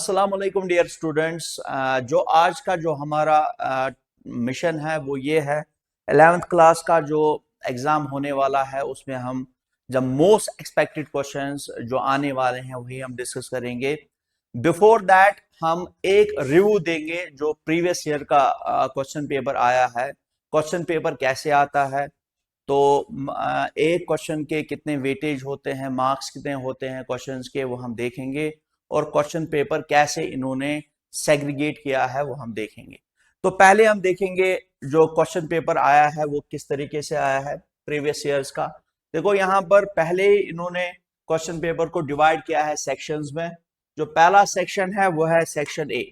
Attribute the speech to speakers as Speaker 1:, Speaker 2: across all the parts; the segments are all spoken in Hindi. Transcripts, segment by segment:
Speaker 1: अस्सलाम वालेकुम डियर स्टूडेंट्स। जो आज का जो हमारा मिशन है वो ये है, 11th क्लास का जो एग्ज़ाम होने वाला है उसमें हम जब मोस्ट एक्सपेक्टेड क्वेश्चंस जो आने वाले हैं वही हम डिस्कस करेंगे। बिफोर दैट हम एक रिव्यू देंगे जो प्रीवियस ईयर का क्वेश्चन पेपर आया है, क्वेश्चन पेपर कैसे आता है, तो एक क्वेश्चन के कितने वेटेज होते हैं, मार्क्स कितने होते हैं क्वेश्चंस के, वो हम देखेंगे और क्वेश्चन पेपर कैसे इन्होंने सेग्रीगेट किया है वो हम देखेंगे। तो पहले हम देखेंगे जो क्वेश्चन पेपर आया है वो किस तरीके से आया है प्रीवियस ईयर्स का। देखो यहाँ पर पहले ही इन्होंने क्वेश्चन पेपर को डिवाइड किया है सेक्शंस में। जो पहला सेक्शन है वो है सेक्शन ए।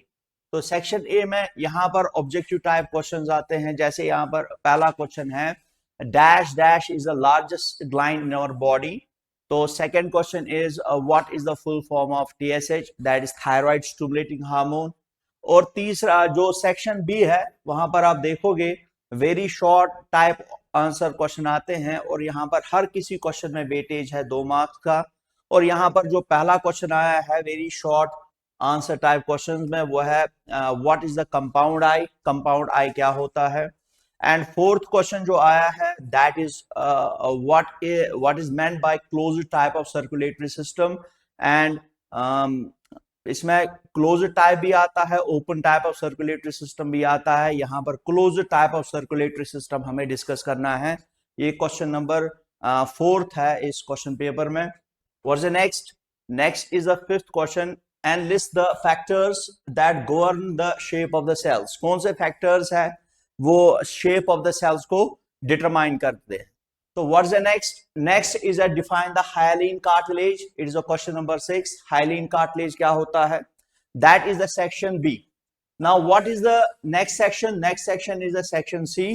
Speaker 1: तो सेक्शन ए में यहाँ पर ऑब्जेक्टिव टाइप क्वेश्चंस आते हैं। जैसे यहाँ पर पहला क्वेश्चन है dash dash is the largest gland in our body. So second question is what is the full form of TSH, that is thyroid stimulating hormone. और तीसरा जो सेक्शन बी है वहां पर आप देखोगे very short type answer question आते हैं और यहाँ पर हर किसी क्वेश्चन में वेटेज है 2 मार्क्स का। और यहाँ पर जो पहला क्वेश्चन आया है very short answer type question में वो है what is the compound eye, compound eye क्या होता है। एंड फोर्थ क्वेश्चन जो आया है that is what is meant by closed type of circulatory system. And इसमें क्लोज्ड टाइप भी आता है, open type of circulatory system भी आता है। यहाँ पर closed type of circulatory system हमें डिस्कस करना है। ये क्वेश्चन नंबर फोर्थ है इस क्वेश्चन पेपर में। What's the next? Next is the fifth question and list the factors that govern the shape of the cells. कौन से फैक्टर्स है वो शेप ऑफ द सेल्स को डिटरमाइन करते हैं। तो what's the next? Next is a define the hyaline cartilage. It is a question number 6। Hyaline cartilage क्या होता है? That is the section B. Now what is the next section? Next section is the section C.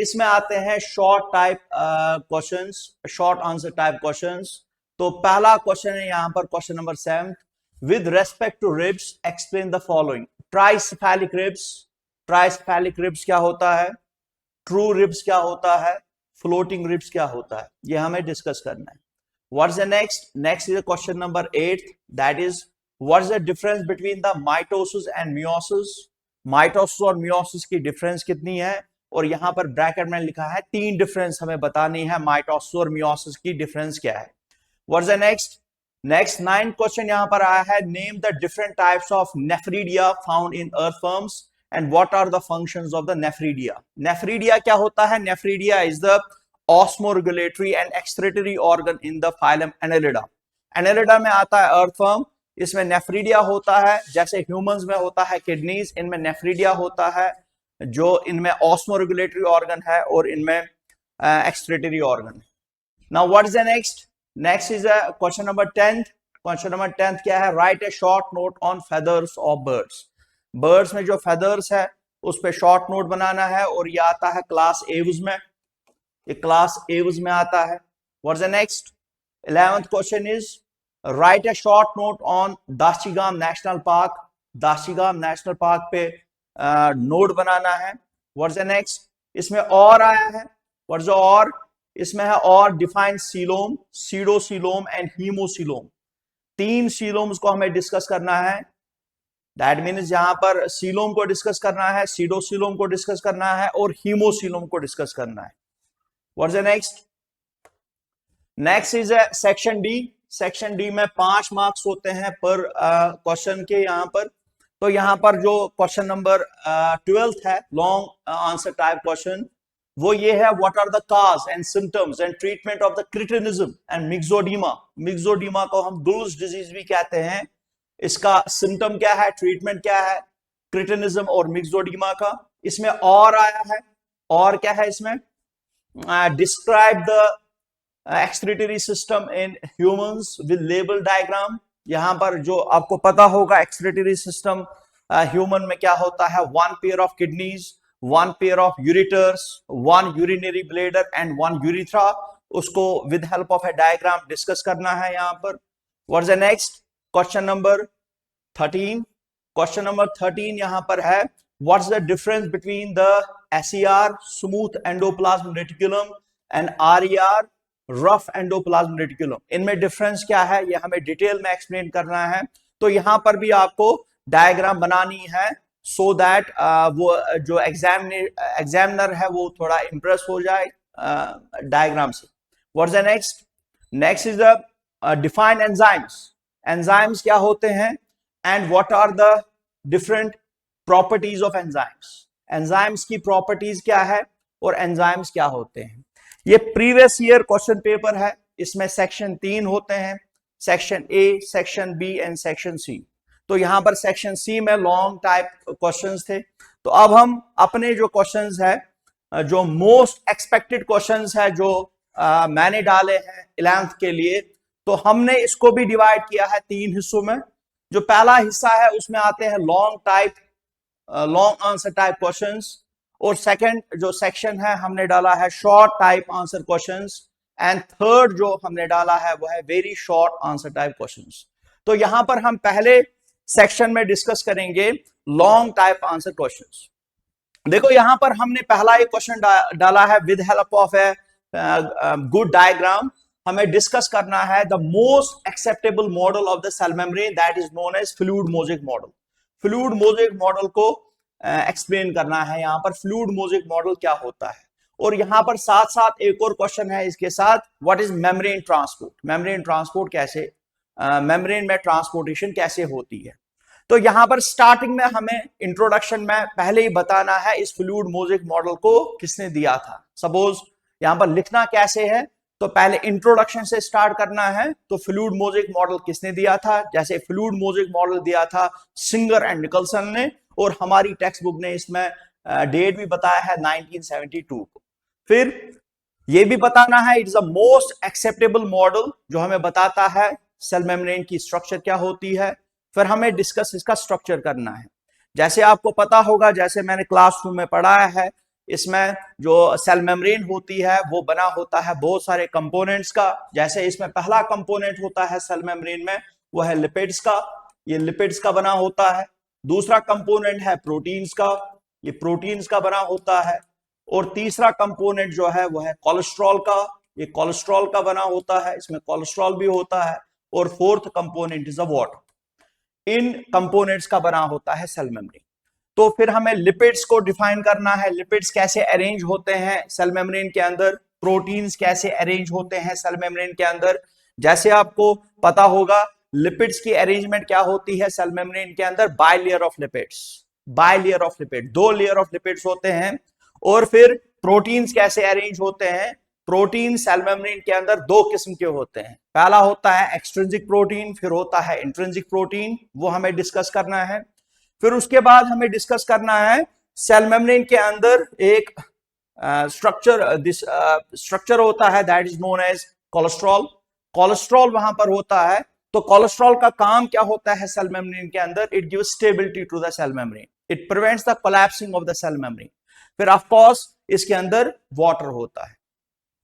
Speaker 1: इसमें आते हैं short type questions, short answer type questions. तो पहला क्वेश्चन है यहाँ पर question number 7। With respect to ribs explain the following. Tricephalic ribs, tricephalic ribs क्या होता है, ट्रू रिब्स क्या होता है, फ्लोटिंग रिब्स क्या होता है, ये हमें डिस्कस करना है। What's the next? Next is question number 8 that is what's the difference between the mitosis and meiosis. Mitosis और मियोसिस की डिफरेंस कितनी है, और यहां पर ब्रैकेट में लिखा है 3 डिफरेंस हमें बतानी है, माइटोसिस और मियोसिस की डिफरेंस क्या है। What's the next? Next 9 question यहां पर आया है, name the different types of nephridia found in earthworms and what are the functions of the nephridia. Nephridia क्या होता है? Nephridia is the osmoregulatory and excretory organ in the phylum Annelida. Annelida में आता है earthworm, इसमें nephridia होता है। जैसे humans में होता है kidneys, इनमें nephridia होता है जो इनमें osmoregulatory organ है और इनमें excretory organ। Now what is the next? Next is a question number 10th. Question number 10th क्या है? Write a short note on feathers of birds. Birds में जो फेदर्स है उस पे शॉर्ट नोट बनाना है और ये आता है क्लास एव्स में, ये क्लास एव्स में आता है। What's the next? 11th question is write a short note on Dachigam national park. Dachigam national park पे नोट बनाना है। What's the next? इसमें और आया है, व्हाट्स द और? इसमें है और डिफाइन सीलोम, सीडोसीलोम एंड हीमोसीलोम। 3 सीलोम्स को हमें डिस्कस करना है। दैट मीन्स यहां पर सीलोम को डिस्कस करना है, सीडोसीलोम को डिस्कस करना है और हीमोसीलोम को डिस्कस करना है। What's the next? Next is section D. Section D में 5 मार्क्स होते हैं पर क्वेश्चन के यहाँ पर। तो यहाँ पर जो क्वेश्चन नंबर 12th है लॉन्ग आंसर टाइप क्वेश्चन, वो ये है what are the cause and symptoms and treatment of the cretinism and myxoedema. Myxoedema को हम डुल्स डिजीज भी कहते हैं। इसका सिम्टम क्या है, ट्रीटमेंट क्या है, क्रिटिनिज्म और मिक्सोडीमा का। इसमें और आया है, और क्या है इसमें? Describe the excretory system in humans with label diagram. यहां पर जो आपको पता होगा एक्सक्रीटरी सिस्टम ह्यूमन में क्या होता है, 1 pair of kidneys, 1 pair of ureters, 1 urinary bladder and 1 urethra. उसको with help of a diagram discuss करना है यहाँ पर। What's the next? Question number 13। Question number 13 यहां पर है what's the difference between the SER smooth endoplasm reticulum and RER rough endoplasm reticulum. इनमें डिफरेंस क्या है ये हमें डिटेल में एक्सप्लेन करना है। तो यहां पर भी आपको डायग्राम बनानी है सो दैट वो जो एग्जामिनर है वो थोड़ा इंप्रेस हो जाए डायग्राम से। What's the next? Next is the define enzymes. Enzymes क्या होते हैं and what are the different properties of enzymes. Enzymes की प्रॉपर्टीज क्या है और एंजाइम्स क्या होते हैं। ये प्रीवियस ईयर क्वेश्चन पेपर है, इसमें सेक्शन 3 होते हैं, section A, section B and section C. तो यहां पर सेक्शन सी में लॉन्ग टाइप क्वेश्चंस थे। तो अब हम अपने जो क्वेश्चंस है, जो मोस्ट एक्सपेक्टेड क्वेश्चंस है जो मैंने डाले हैं 11th के लिए, तो हमने इसको भी डिवाइड किया है 3 हिस्सों में। जो पहला हिस्सा है उसमें आते हैं लॉन्ग आंसर टाइप क्वेश्चंस, और सेकंड जो सेक्शन है हमने डाला है short type answer questions, and third जो हमने डाला है वो है very short answer type questions. तो यहां पर हम पहले सेक्शन में डिस्कस करेंगे लॉन्ग टाइप आंसर क्वेश्चंस। देखो यहां पर हमने पहला एक क्वेश्चन डाला है with help of a good diagram. हमें डिस्कस करना है the most acceptable model of the cell membrane that is known as fluid mosaic model. Fluid mosaic model को एक्सप्लेन करना है। यहां पर फ्लूइड मोज़ेक मॉडल क्या होता है, और यहां पर साथ साथ एक और क्वेश्चन है इसके साथ, what is membrane transport. Membrane transport कैसे, मेम्ब्रेन में ट्रांसपोर्टेशन कैसे होती है। तो यहां पर स्टार्टिंग में हमें इंट्रोडक्शन में पहले ही बताना है इस फ्लूइड मोज़ेक मॉडल को किसने दिया था। सपोज यहां पर लिखना कैसे है, तो पहले इंट्रोडक्शन से स्टार्ट करना है। तो फ्लूइड मोज़ेक मॉडल किसने दिया था, जैसे फ्लूइड मोज़ेक मॉडल दिया था सिंगर एंड निकलसन ने, और हमारी टेक्स्ट बुक ने इसमें डेट भी बताया है 1972 को। फिर ये भी बताना है it is the most acceptable model जो हमें बताता है सेल मेम्ब्रेन की स्ट्रक्चर क्या होती है। फिर हमें डिस्कस इसका स्ट्रक्चर करना है। जैसे आपको पता होगा, जैसे मैंने क्लासरूम में पढ़ाया है, इसमें जो सेल मेम्ब्रेन होती है वो बना होता है बहुत सारे कंपोनेंट्स का। जैसे इसमें पहला कंपोनेंट होता है सेल मेम्ब्रेन में, वो है लिपिड्स का, ये लिपिड्स का बना होता है। दूसरा कंपोनेंट है प्रोटीन्स का, ये प्रोटीन्स का बना होता है। और तीसरा कंपोनेंट जो है वो है कोलेस्ट्रॉल का, ये कोलेस्ट्रॉल का बना होता है, इसमें कोलेस्ट्रॉल भी होता है। और fourth component is the water. In components का बना होता है सेल मेम्ब्रेन। तो फिर हमें लिपिड्स को डिफाइन करना है, लिपिड्स कैसे अरेंज होते हैं सेल मेम्ब्रेन के अंदर, प्रोटीन्स कैसे अरेंज होते हैं सेल मेम्ब्रेन के अंदर। जैसे आपको पता होगा लिपिड्स की अरेंजमेंट क्या होती है सेल मेम्ब्रेन के अंदर, by layer of lipids, by layer of lipid, 2 layer of lipids होते हैं। और फिर प्रोटीन्स कैसे अरेंज होते हैं, प्रोटीन सेल मेम्ब्रेन के अंदर 2 किस्म के होते हैं। पहला होता है एक्सट्रिंसिक प्रोटीन, फिर होता है इंट्रिंसिक प्रोटीन, वो हमें डिस्कस करना है। फिर उसके बाद हमें डिस्कस करना है सेल मेम्ब्रेन के अंदर एक स्ट्रक्चर होता है that is known as cholesterol. Cholesterol वहां पर होता है। तो कोलेस्ट्रॉल का काम क्या होता है सेल मेम्ब्रेन के अंदर, it gives stability to the cell membrane, it prevents the collapsing of the cell membrane. फिर ऑफ कोर्स इसके अंदर वाटर होता है।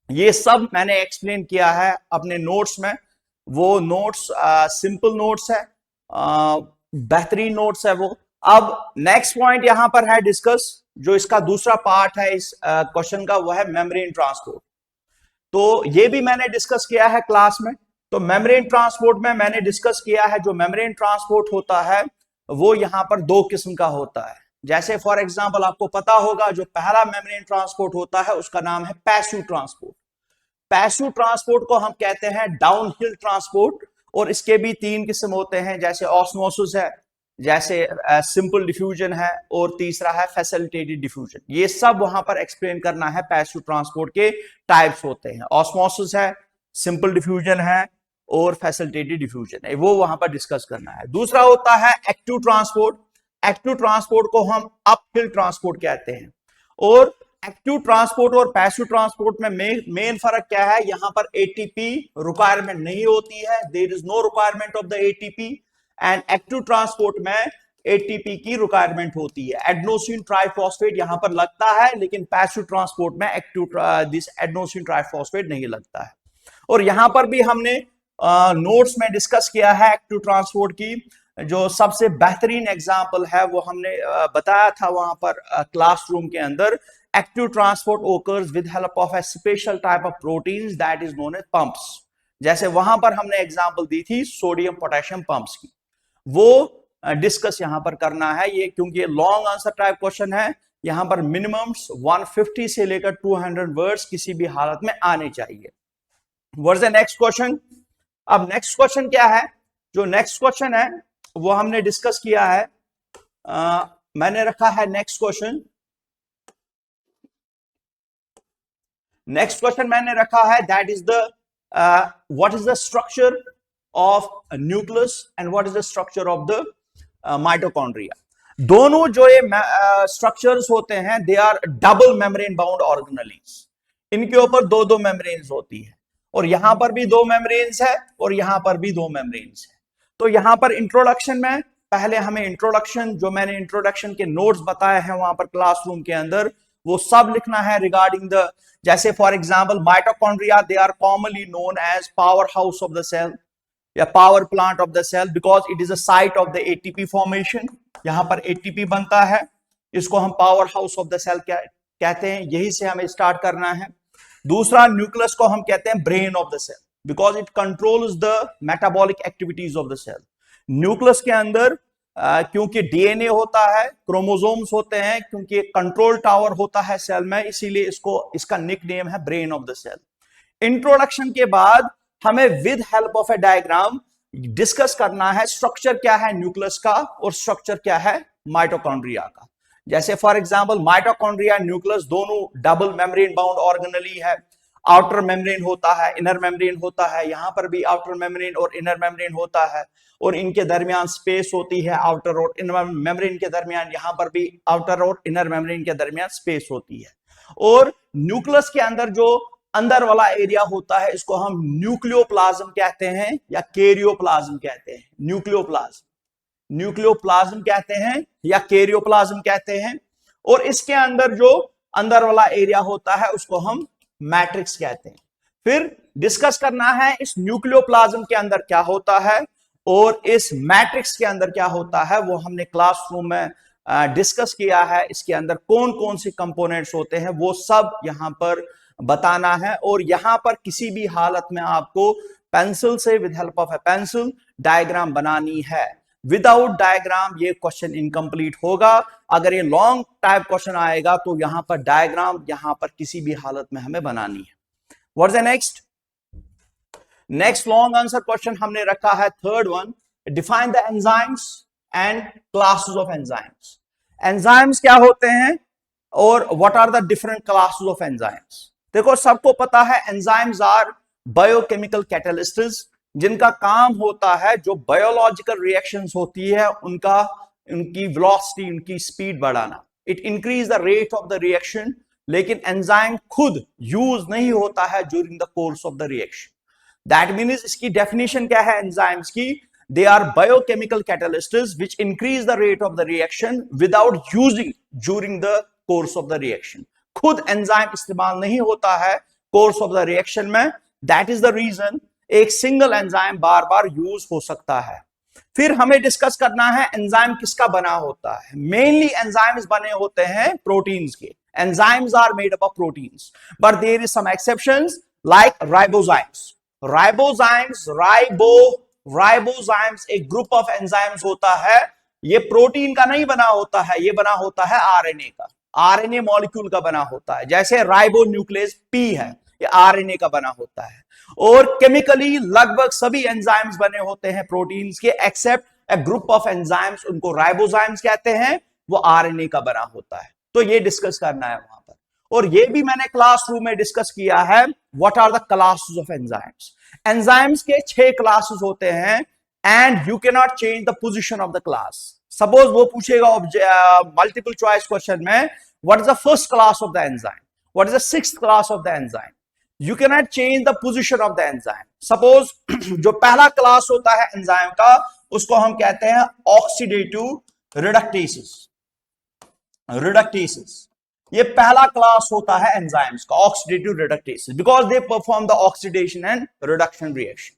Speaker 1: ये सब मैंने एक्सप्लेन किया है अपने नोट्स में। वो नोट्स सिंपल नोट्स है, बेहतरीन नोट्स है वो। अब नेक्स्ट पॉइंट यहां पर है डिस्कस, जो इसका दूसरा पार्ट है इस क्वेश्चन का, वो है मेम्ब्रेन ट्रांसपोर्ट। तो ये भी मैंने डिस्कस किया है क्लास में। तो मेम्ब्रेन ट्रांसपोर्ट में मैंने डिस्कस किया है जो मेम्ब्रेन ट्रांसपोर्ट होता है वो यहां पर 2 किस्म का होता है। जैसे फॉर एग्जांपल आपको पता होगा जो पहला मेम्ब्रेन ट्रांसपोर्ट होता है उसका नाम है पैसिव ट्रांसपोर्ट। पैसिव ट्रांसपोर्ट को हम कहते हैं डाउनहिल ट्रांसपोर्ट, और इसके भी 3 किस्म होते हैं, जैसे ऑस्मोसिस है, जैसे सिंपल डिफ्यूजन है, और तीसरा है फैसिलिटेटेड डिफ्यूजन। ये सब वहां पर एक्सप्लेन करना है। पैसिव ट्रांसपोर्ट के टाइप्स होते हैं, ऑस्मोसिस है, सिंपल डिफ्यूजन है, और फैसिलिटेटेड डिफ्यूजन है, वो वहां पर डिस्कस करना है। दूसरा होता है एक्टिव ट्रांसपोर्ट। एक्टिव ट्रांसपोर्ट को हम अपहिल ट्रांसपोर्ट कहते हैं। और एक्टिव ट्रांसपोर्ट और पैसिव ट्रांसपोर्ट में मेन फर्क क्या है, यहां पर एटीपी रिक्वायरमेंट नहीं होती है, there is no requirement of the ATP. And active transport में एटीपी की रिक्वायरमेंट होती है, एडेनोसिन ट्राइफॉस्फेट यहां पर लगता है, लेकिन पैसिव ट्रांसपोर्ट में दिस एडेनोसिन ट्राइफॉस्फेट नहीं लगता है। और यहां पर भी हमने नोट्स में डिस्कस किया है एक्टिव ट्रांसपोर्ट की। जो सबसे बेहतरीन एग्जाम्पल है वो हमने बताया था वहां पर क्लासरूम के अंदर। Active transport occurs with help of a special type of proteins that is known as pumps. जैसे वहां पर हमने एग्जांपल दी थी सोडियम पोटेशियम पंप्स की। वो डिस्कस यहां पर करना है। ये क्योंकि ये लॉन्ग आंसर टाइप क्वेश्चन है, यहां पर मिनिमम 150 से लेकर 200 वर्ड्स किसी भी हालत में आने चाहिए। What is the next question? अब नेक्स्ट क्वेश्चन क्या है? जो नेक्स्ट क्वेश्चन है वो हमने डिस्कस किया है। मैंने रखा है नेक्स्ट क्वेश्चन। नेक्स्ट क्वेश्चन मैंने रखा है that is the what is the structure of nucleus and what is the structure of the mitochondria. दोनों जो ये स्ट्रक्चर्स होते हैं they are double membrane bound organelles. इनके ऊपर दो दो मेम्ब्रेन्स होती है, और यहां पर भी दो मेम्ब्रेन्स है और यहां पर भी दो मेम्ब्रेन्स है। तो यहां पर इंट्रोडक्शन में पहले हमें इंट्रोडक्शन, जो मैंने इंट्रोडक्शन के नोट्स बताए हैं वहां पर क्लासरूम के अंदर, वो सब लिखना है रिगार्डिंग द, जैसे for example mitochondria they are commonly known as power house of the cell या power plant of the cell because it is a site of the ATP formation. यहां पर एटीपी बनता है, इसको हम power house of the cell कहते हैं। यही से हमें स्टार्ट करना है। दूसरा, न्यूक्लियस को हम कहते हैं brain of the cell because it controls the metabolic activities of the cell. Nucleus के अंदर क्योंकि डीएनए होता है, क्रोमोसोम्स होते हैं, क्योंकि एक कंट्रोल टावर होता है सेल में, इसीलिए इसका निक नेम है brain of the cell. Introduction के बाद हमें with help of a diagram discuss करना है स्ट्रक्चर क्या है न्यूक्लियस का और स्ट्रक्चर क्या है माइटोकॉन्ड्रिया का। जैसे फॉर एग्जांपल माइटोकॉन्ड्रिया न्यूक्लियस दोनों डबल मेम्ब्रेन बाउंड ऑर्गेनेली है। आउटर मेम्ब्रेन होता है, इनर मेम्ब्रेन होता है, यहां पर भी आउटर मेम्ब्रेन और इनर मेम्ब्रेन होता है, और इनके दरमियान स्पेस होती है आउटर और इनर मेम्ब्रेन के दरमियान, यहां पर भी आउटर और इनर मेम्ब्रेन के दरमियान स्पेस होती है। और न्यूक्लियस के अंदर जो अंदर वाला एरिया होता है इसको हम न्यूक्लियोप्लाज्म कहते हैं या कैरियोप्लाज्म कहते हैं। न्यूक्लियोप्लाज्म कहते हैं या कैरियोप्लाज्म कहते हैं। और इसके अंदर जो अंदर वाला एरिया होता है उसको हम मैट्रिक्स कहते हैं। फिर डिस्कस करना है इस न्यूक्लियोप्लाज्म के अंदर क्या होता है और इस मैट्रिक्स के अंदर क्या होता है, वो हमने क्लासरूम में डिस्कस किया है। इसके अंदर कौन कौन से कंपोनेंट्स होते हैं वो सब यहां पर बताना है। और यहां पर किसी भी हालत में आपको पेंसिल से, with help of A pencil, diagram बनानी है। विदाउट डायग्राम ये क्वेश्चन इनकम्प्लीट होगा। अगर ये लॉन्ग टाइप क्वेश्चन आएगा तो यहां पर डायग्राम यहां पर किसी भी हालत में हमें बनानी है। What is the next long answer question हमने रखा है third one, define the enzymes and classes of enzymes. Enzymes क्या होते हैं और what are the different classes of enzymes. देखो सबको पता है एंजाइम्स आर बायोकेमिकल कैटलिस्ट्स, जिनका काम होता है जो बायोलॉजिकल रिएक्शंस होती है उनकी वेलोसिटी, उनकी स्पीड बढ़ाना। It increase the rate of the reaction, लेकिन एंजाइम खुद यूज नहीं होता है during the course of the reaction. That means इसकी डेफिनेशन क्या है एंजाइम्स की, they are biochemical catalysts which increase the rate of the reaction without using during the course of the reaction. खुद एंजाइम इस्तेमाल नहीं होता है कोर्स ऑफ द रिएक्शन में। दैट इज द रीजन एक सिंगल एंजाइम बार बार यूज हो सकता है। फिर हमें डिस्कस करना है एंजाइम किसका बना होता है। मेनली एंजाइम्स बने होते हैं प्रोटीन्स के। Enzymes are made up of proteins, but there is some exceptions like ribozymes. Ribozymes एक ग्रुप ऑफ एंजाइम्स होता है, ये प्रोटीन का नहीं बना होता है, ये बना होता है आरएनए का, आरएनए मॉलिक्यूल का बना होता है। जैसे राइबोन्यूक्लियस पी है, ये आरएनए का बना होता है। और केमिकली लगभग सभी एंजाइम्स बने होते हैं प्रोटीन्स के, except a group of enzymes, उनको राइबोजाइम्स कहते हैं, वो आरएनए का बना होता है। तो ये डिस्कस करना है वहां पर। और ये भी मैंने क्लासरूम में डिस्कस किया है, what are the classes of enzymes. Enzymes के 6 क्लासेस होते हैं and you can not change the position of the class. Suppose वो पूछेगा मल्टीपल चॉइस क्वेश्चन में, what is the first class of the enzyme, what is the 6th class of the enzyme. You cannot change the position of the enzyme. Suppose जो पहला क्लास होता है एंजाइम का उसको हम कहते हैं ऑक्सीडेटिव रिडक्टेसेस। ये पहला क्लास होता है एंजाइम्स का, oxidative reductases, because they perform the oxidation and reduction reaction.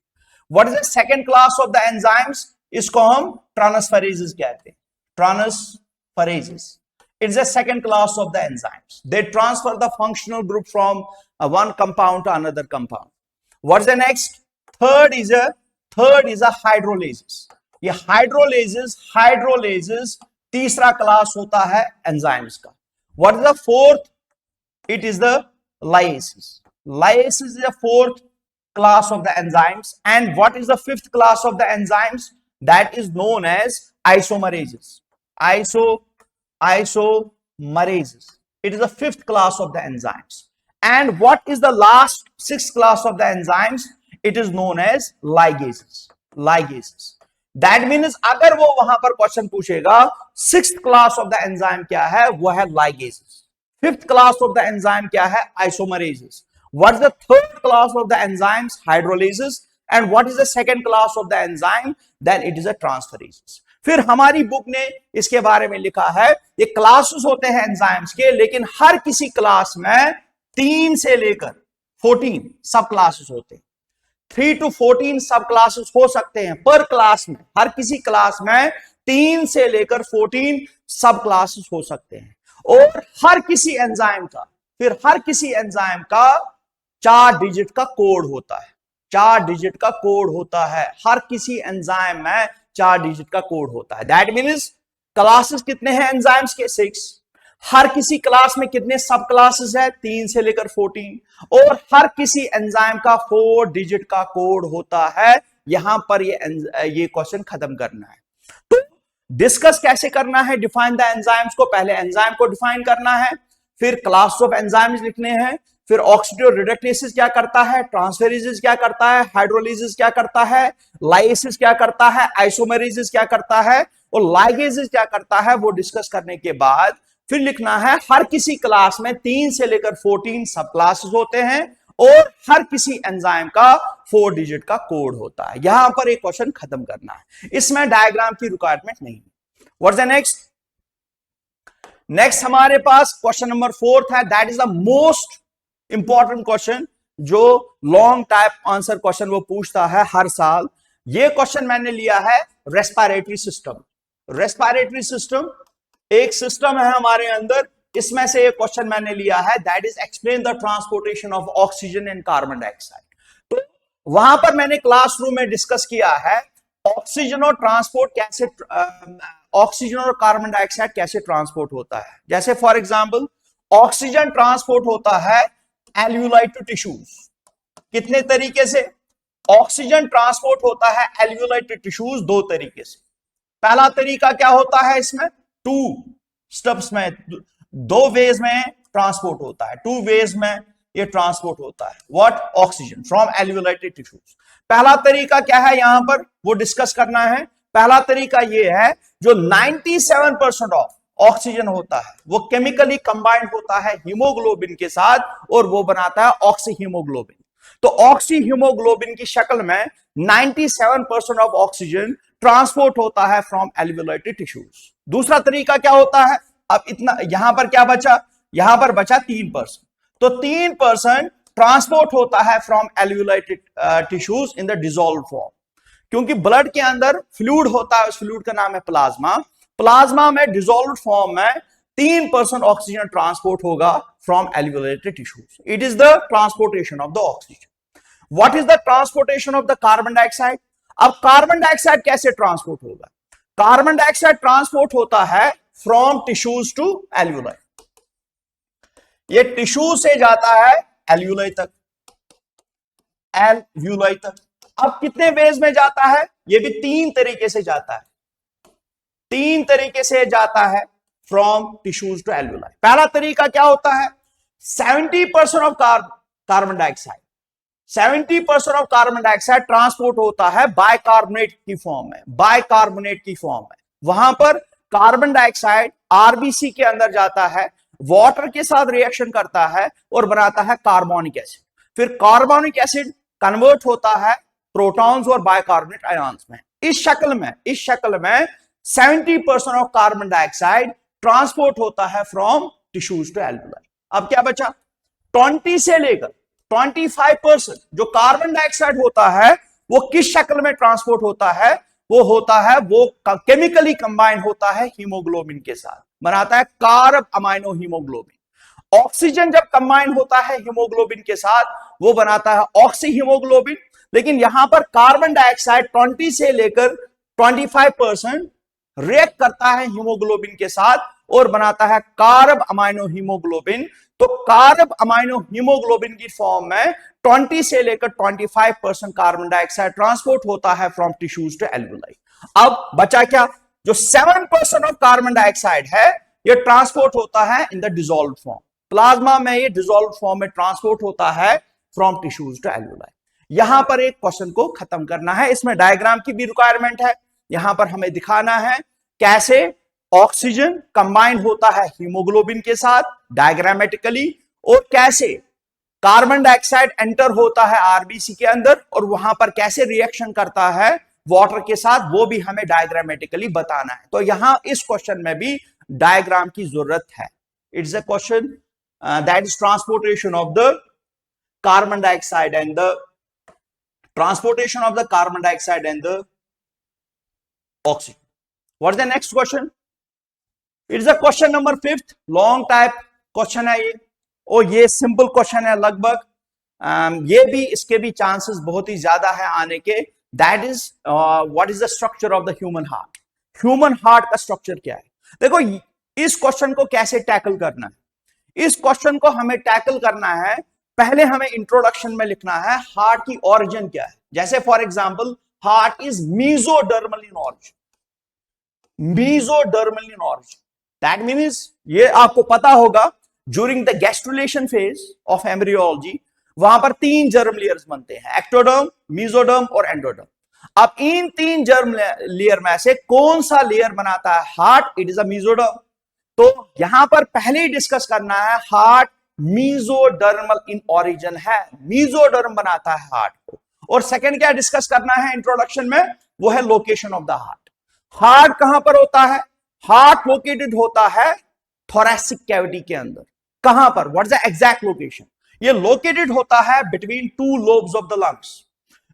Speaker 1: What is the second class of the enzymes, इसको हम ट्रांसफरेजेस कहते हैं, transferases. It's a second class of the enzymes. They transfer the functional group from one compound to another compound. What's the next? Third is a hydrolases. ये हाइड्रोलेजेस तीसरा क्लास होता है एंजाइम्स का. What is the fourth? It is the lyases. Lyases is the fourth class of the enzymes. And what is the fifth class of the enzymes? That is known as isomerases. Isomerases. It is the fifth class of the enzymes. And what is the last sixth class of the enzymes? It is known as ligases. Ligases. That means अगर वो वहां पर क्वेश्चन पूछेगा sixth class of the enzyme क्या है, वो है ligases. Fifth class of the enzyme क्या है? Isomerases. What is the third class of the enzymes? Hydrolases. And what is the second class of the enzyme? Then it is a transferases. फिर हमारी बुक ने इसके बारे में लिखा है, ये क्लासेस होते हैं एंजाइम्स के, लेकिन हर किसी क्लास में 3 से लेकर 14 सब क्लासेस होते हैं. 3 to 14 सब क्लासेस हो सकते हैं पर क्लास में. हर किसी क्लास में 3 से लेकर 14 सब क्लासेस हो सकते हैं. और हर किसी एंजाइम का 4 डिजिट का कोड होता है. 4 डिजिट का कोड होता है. हर किसी एंजाइम में 4 डिजिट का कोड होता है. दैट मीन्स क्लासेस कितने हैं एंजाइम्स के? 6. हर किसी क्लास में कितने सब क्लासेस है? 3 से लेकर 14. और हर किसी एंजाइम का 4 डिजिट का कोड होता है. यहां पर ये क्वेश्चन खत्म करना है. तो डिस्कस कैसे करना है? डिफाइन द एंजाइम्स को. पहले एंजाइम को डिफाइन करना है, फिर क्लास ऑफ एंजाइम्स लिखने हैं, फिर ऑक्सीडेटिव रिडक्टेसेस क्या करता है, ट्रांसफेरेजेस क्या करता है, हाइड्रोलिसिस क्या करता है, लाइसिस क्या करता है, आइसोमेरेजेस क्या करता है और लाइगेजेस क्या करता है. वो डिस्कस करने के बाद फिर लिखना है हर किसी क्लास में 3 से लेकर 14 सब क्लासेस होते हैं और हर किसी एंजाइम का 4 डिजिट का कोड होता है. यहां पर एक क्वेश्चन खत्म करना है. इसमें डायग्राम की रिक्वायरमेंट नहीं. What's the next? नेक्स्ट हमारे पास क्वेश्चन नंबर 4 है. That is the most important question, जो लॉन्ग टाइप आंसर क्वेश्चन वो पूछता है हर साल. ये क्वेश्चन मैंने लिया है रेस्पिरेटरी सिस्टम. रेस्पिरेटरी सिस्टम एक सिस्टम है हमारे अंदर, इसमें से एक क्वेश्चन मैंने लिया है. That is explain the transportation of oxygen and carbon dioxide. तो वहां पर मैंने क्लासरूम में डिस्कस किया है ऑक्सीजन और ट्रांसपोर्ट कैसे, ऑक्सीजन और कार्बन डाइऑक्साइड कैसे ट्रांसपोर्ट होता है. जैसे फॉर एग्जांपल ऑक्सीजन ट्रांसपोर्ट होता है एल्वियोलाई टू टिश्यूज. कितने तरीके से? ऑक्सीजन ट्रांसपोर्ट होता है एल्वियोलाई टू टिश्यूज 2 तरीके से. पहला तरीका क्या होता है? इसमें 2 स्टेप्स में, 2 वेज में ट्रांसपोर्ट होता है. 2 वेज में ये ट्रांसपोर्ट होता है. What? Oxygen from alveoli to tissues. पहला तरीका क्या है यहां पर वो डिस्कस करना है. पहला तरीका ये है जो 97% ऑफ ऑक्सीजन होता है वो केमिकली कंबाइंड होता है हीमोग्लोबिन के साथ और वो बनाता है ऑक्सी हीमोग्लोबिन. तो ऑक्सी हीमोग्लोबिन की शक्ल में 97% ऑफ ऑक्सीजन ट्रांसपोर्ट होता है फ्रॉम एल्वियोलाई टू टिश्यूज. दूसरा तरीका क्या होता है? अब इतना यहां पर क्या बचा? यहां पर बचा 3%. तो 3% ट्रांसपोर्ट होता है from alveoli tissues in the dissolved form. क्योंकि ब्लड के अंदर फ्लूइड होता है, उस फ्लूइड का नाम है प्लाज्मा. प्लाज्मा में डिसॉल्व्ड फॉर्म में 3% ऑक्सीजन ट्रांसपोर्ट होगा from alveoli tissues. It is the transportation of the oxygen. What is the transportation of the carbon dioxide? अब कार्बन डाइऑक्साइड कैसे ट्रांसपोर्ट होगा? कार्बन डाइऑक्साइड ट्रांसपोर्ट होता है फ्रॉम टिश्यूज टू एल्वियोलाई. ये टिश्यू से जाता है एल्वियोलाई तक, एल्वियोलाई तक. अब कितने वेज में जाता है? ये भी 3 तरीके से जाता है. 3 तरीके से जाता है फ्रॉम टिश्यूज टू एल्वियोलाई. पहला तरीका क्या होता है? 70% of carbon dioxide, 70% of carbon dioxide transport होता है बाइकार्बोनेट की फॉर्म में. बाइकार्बोनेट की फॉर्म में वहां पर कार्बन डाइऑक्साइड आरबीसी के अंदर जाता है, वाटर के साथ रिएक्शन करता है और बनाता है कार्बोनिक एसिड. फिर कार्बोनिक एसिड कन्वर्ट होता है प्रोटॉन्स और बाइकार्बोनेट आयंस में. इस शक्ल में 70% ऑफ कार्बन डाइऑक्साइड ट्रांसपोर्ट होता है फ्रॉम टिश्यूज टू एल्वियोलाई. अब क्या बचा? 20 से लेकर 25% जो कार्बन डाइऑक्साइड होता है वो किस शक्ल में ट्रांसपोर्ट होता है? वो केमिकली कंबाइन होता है हीमोग्लोबिन के साथ, बनाता है कार्ब अमाइनो हीमोग्लोबिन. ऑक्सीजन जब कंबाइन होता है हीमोग्लोबिन के साथ वो बनाता है ऑक्सी हीमोग्लोबिन. लेकिन यहां पर कार्बन डाइऑक्साइड 20 से लेकर 25% रिएक्ट करता है हीमोग्लोबिन के साथ और बनाता है कार्ब अमाइनो हीमोग्लोबिन। तो कार्ब अमाइनो हीमोग्लोबिन की फॉर्म में 20 से लेकर 25% कार्बन डाइऑक्साइड ट्रांसपोर्ट होता है फ्रॉम टिश्यूज टू एल्वुलाई। अब बचा क्या, जो 7% ऑफ कार्बन डाइऑक्साइड है ये ट्रांसपोर्ट होता है in the dissolve form. Plasma में ये डिसॉल्व फॉर्म में ट्रांसपोर्ट होता है फ्रॉम टिश्यूज टू एल्वुलाई। यहां पर एक क्वेश्चन को खत्म करना है, इसमें डायग्राम की भी रिक्वायरमेंट है। यहां पर हमें दिखाना है कैसे ऑक्सीजन कंबाइन होता है हीमोग्लोबिन के साथ डायग्रामेटिकली, और कैसे कार्बन डाइऑक्साइड एंटर होता है आरबीसी के अंदर और वहां पर कैसे रिएक्शन करता है वाटर के साथ, वो भी हमें डायग्रामेटिकली बताना है। तो यहां इस क्वेश्चन में भी डायग्राम की जरूरत है। It's a question that is transportation of the carbon dioxide and the transportation of the carbon dioxide and the oxygen. What's the next question? It's a question number 5th, long type question है ये, और ये simple question है लगभग। ये भी, इसके भी chances बहुत ही ज्यादा है आने के। That is what is the structure of the human heart? Human heart का structure क्या है? देखो इस question को कैसे tackle करना है। इस question को हमें tackle करना है, पहले हमें इंट्रोडक्शन में लिखना है हार्ट की ओरिजिन क्या है। जैसे for example heart is mesodermal in origin. Mesodermal in origin that means, ये आपको पता होगा during the gastrulation phase of embryology वहां पर 3 जर्म लेयर्स बनते हैं, एक्टोडर्म, मीजोडर्म और एंडोडर्म। अब इन 3 जर्म लेयर में से कौन सा लेयर बनाता है heart? It is a mesoderm. तो यहां पर पहले ही डिस्कस करना है हार्ट मीजोडर्मल इन ओरिजिन है, मीजोडर्म बनाता है हार्ट को। और सेकंड क्या डिस्कस करना है इंट्रोडक्शन में, वो है location of the heart. Heart कहां पर होता है? हार्ट लोकेटेड होता है थोरैसिक कैविटी के अंदर। कहां पर? What is the exact location? ये लोकेटेड होता है between 2 lobes of the lungs.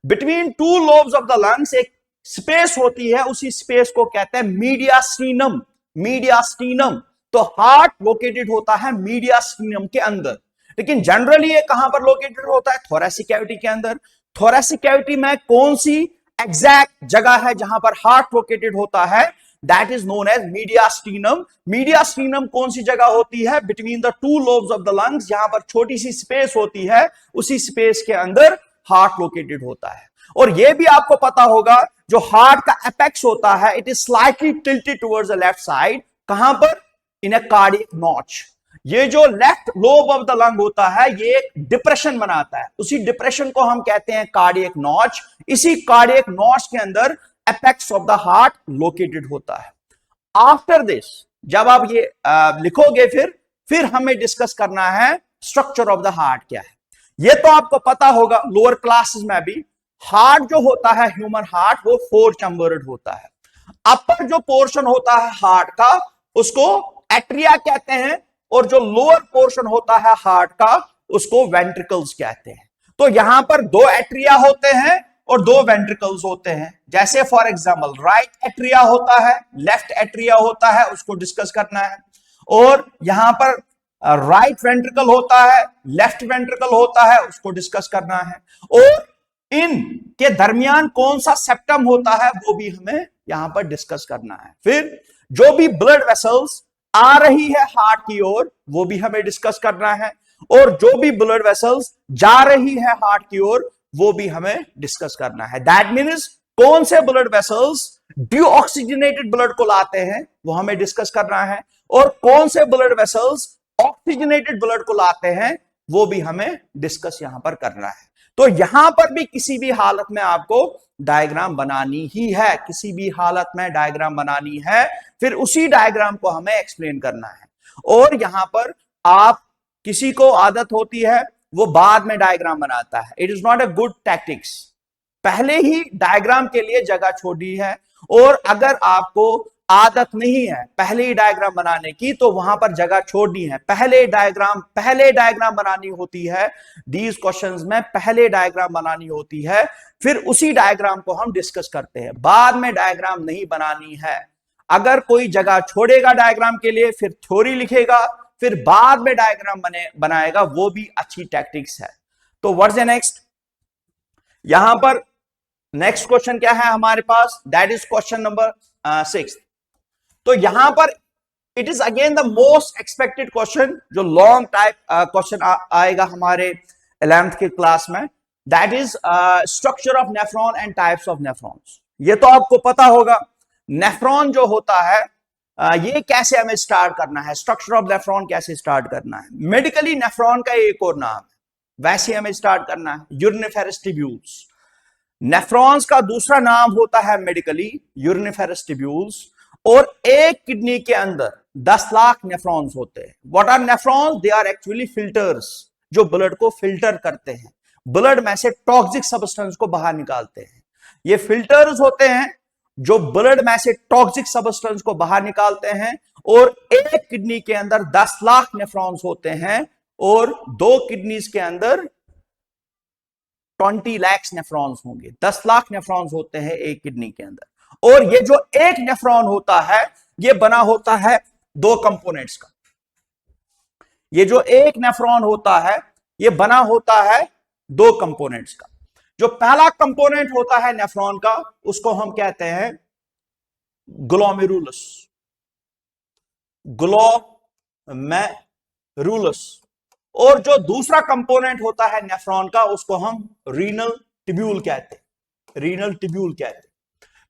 Speaker 1: Between 2 lobes of the lungs एक स्पेस होती है, उसी स्पेस को कहते हैं मीडियास्टीनम। मीडियास्टीनम। तो हार्ट लोकेटेड होता है मीडियास्टीनम के अंदर, लेकिन जनरली ये कहां पर लोकेटेड होता है? थोरैसिक कैविटी के अंदर। थोरैसिक कैविटी में कौन सी एग्जैक्ट जगह है जहां पर हार्ट लोकेटेड होता है? That is known as mediastinum. Mediastinum कौन सी जगह होती है? Between the 2 lobes of the lungs, जहां पर छोटी सी स्पेस होती है, उसी स्पेस के अंदर हार्ट लोकेटेड होता है। और यह भी आपको पता होगा जो हार्ट का एपेक्स होता है, it is slightly tilted towards the left side. कहां पर? इन ए कार्डियक नॉच। ये जो left lobe of the lung होता है ये एक डिप्रेशन बनाता है, उसी डिप्रेशन को हम कहते हैं कार्डियक नॉच। इसी कार्डियक नॉच के अंदर apex of the heart located होता है। आफ्टर दिस जब आप ये लिखोगे फिर हमें डिस्कस करना है स्ट्रक्चर ऑफ द हार्ट क्या है। ये तो आपको पता होगा लोअर क्लासेस में भी, हार्ट जो होता है ह्यूमन हार्ट वो 4 चैम्बर्ड होता है। अपर जो पोर्शन होता है हार्ट का उसको एट्रिया कहते हैं, और जो लोअर पोर्शन होता है हार्ट का उसको वेंट्रिकल्स कहते हैं। तो यहां पर 2 एट्रिया होते हैं और 2 वेंट्रिकल्स होते हैं। जैसे फॉर एग्जांपल राइट एट्रिया होता है, लेफ्ट एट्रिया होता है, उसको डिस्कस करना है। और यहां पर राइट वेंट्रिकल होता है, लेफ्ट वेंट्रिकल होता है, उसको डिस्कस करना है। और इन के दरमियान कौन सा सेप्टम होता है वो भी हमें यहां पर डिस्कस करना है। फिर जो भी ब्लड वेसल्स आ रही है हार्ट की ओर वो भी हमें डिस्कस करना है, और जो भी ब्लड वेसल्स जा रही है हार्ट की ओर वो भी हमें डिस्कस करना है। दैट मीन्स कौन से ब्लड वेसल्स डीऑक्सीजनेटेड ब्लड को लाते हैं वो हमें डिस्कस करना है, और कौन से ब्लड वेसल्स ऑक्सीजनेटेड ब्लड को लाते हैं वो भी हमें डिस्कस यहां पर करना है। तो यहां पर भी किसी भी हालत में आपको डायग्राम बनानी ही है, किसी भी हालत में डायग्राम बनानी है, फिर उसी डायग्राम को हमें एक्सप्लेन करना है। और यहां पर आप किसी को आदत होती है वो बाद में डायग्राम बनाता है, it is not a good tactics. पहले ही डायग्राम के लिए जगह छोड़ी है, और अगर आपको आदत नहीं है पहले ही डायग्राम बनाने की तो वहां पर जगह छोड़नी है। पहले डायग्राम बनानी होती है, दीज क्वेश्चंस में पहले डायग्राम बनानी होती है, फिर उसी डायग्राम को हम डिस्कस करते हैं। बाद में डायग्राम नहीं बनानी है। अगर कोई जगह छोड़ेगा डायग्राम के लिए फिर थ्योरी लिखेगा, फिर बाद में डायग्राम बनाएगा, वो भी अच्छी टैक्टिक्स है। तो व्हाट्स द नेक्स्ट? यहां पर नेक्स्ट क्वेश्चन क्या है हमारे पास, दैट इज क्वेश्चन नंबर 6। तो यहां पर it is again the most expected question, जो लॉन्ग टाइप क्वेश्चन आएगा हमारे 11th के क्लास में, that is structure of nephron and types of nephrons. ये तो आपको पता होगा, नेफ्रॉन जो होता है ये कैसे हमें स्टार्ट करना है, स्ट्रक्चर ऑफ नेफ्रॉन कैसे स्टार्ट करना है। मेडिकली नेफ्रॉन का एक और नाम है, वैसे हमें स्टार्ट करना है यूरिनिफेरस ट्यूब्यूल्स। नेफ्रॉन्स का दूसरा नाम होता है मेडिकली यूरिनिफेरस ट्यूब्यूल्स। और एक किडनी के अंदर 10 लाख नेफ्रॉन्स होते हैं। What are nephrons? They are actually filters, जो ब्लड को फिल्टर करते हैं, ब्लड में से टॉक्सिक सब्सटेंस को बाहर निकालते हैं। ये फिल्टर्स होते हैं जो ब्लड में से टॉक्सिक सब्सटेंस को बाहर निकालते हैं। और एक किडनी के अंदर 10 लाख नेफ्रॉन्स होते हैं और 2 किडनीज के अंदर 20 लाख नेफ्रॉन्स होंगे। 10 लाख नेफ्रॉन्स होते हैं एक किडनी के अंदर। और ये जो एक नेफ्रॉन होता है ये बना होता है 2 कंपोनेंट्स का। ये जो एक नेफ्रॉन होता है ये बना होता है 2 कंपोनेंट्स का। जो पहला कंपोनेंट होता है नेफ्रॉन का उसको हम कहते हैं ग्लोमेरुलस, ग्लोमेरुलस। और जो दूसरा कंपोनेंट होता है नेफ्रॉन का उसको हम रीनल ट्यूब्यूल कहते हैं, रीनल ट्यूब्यूल कहते हैं।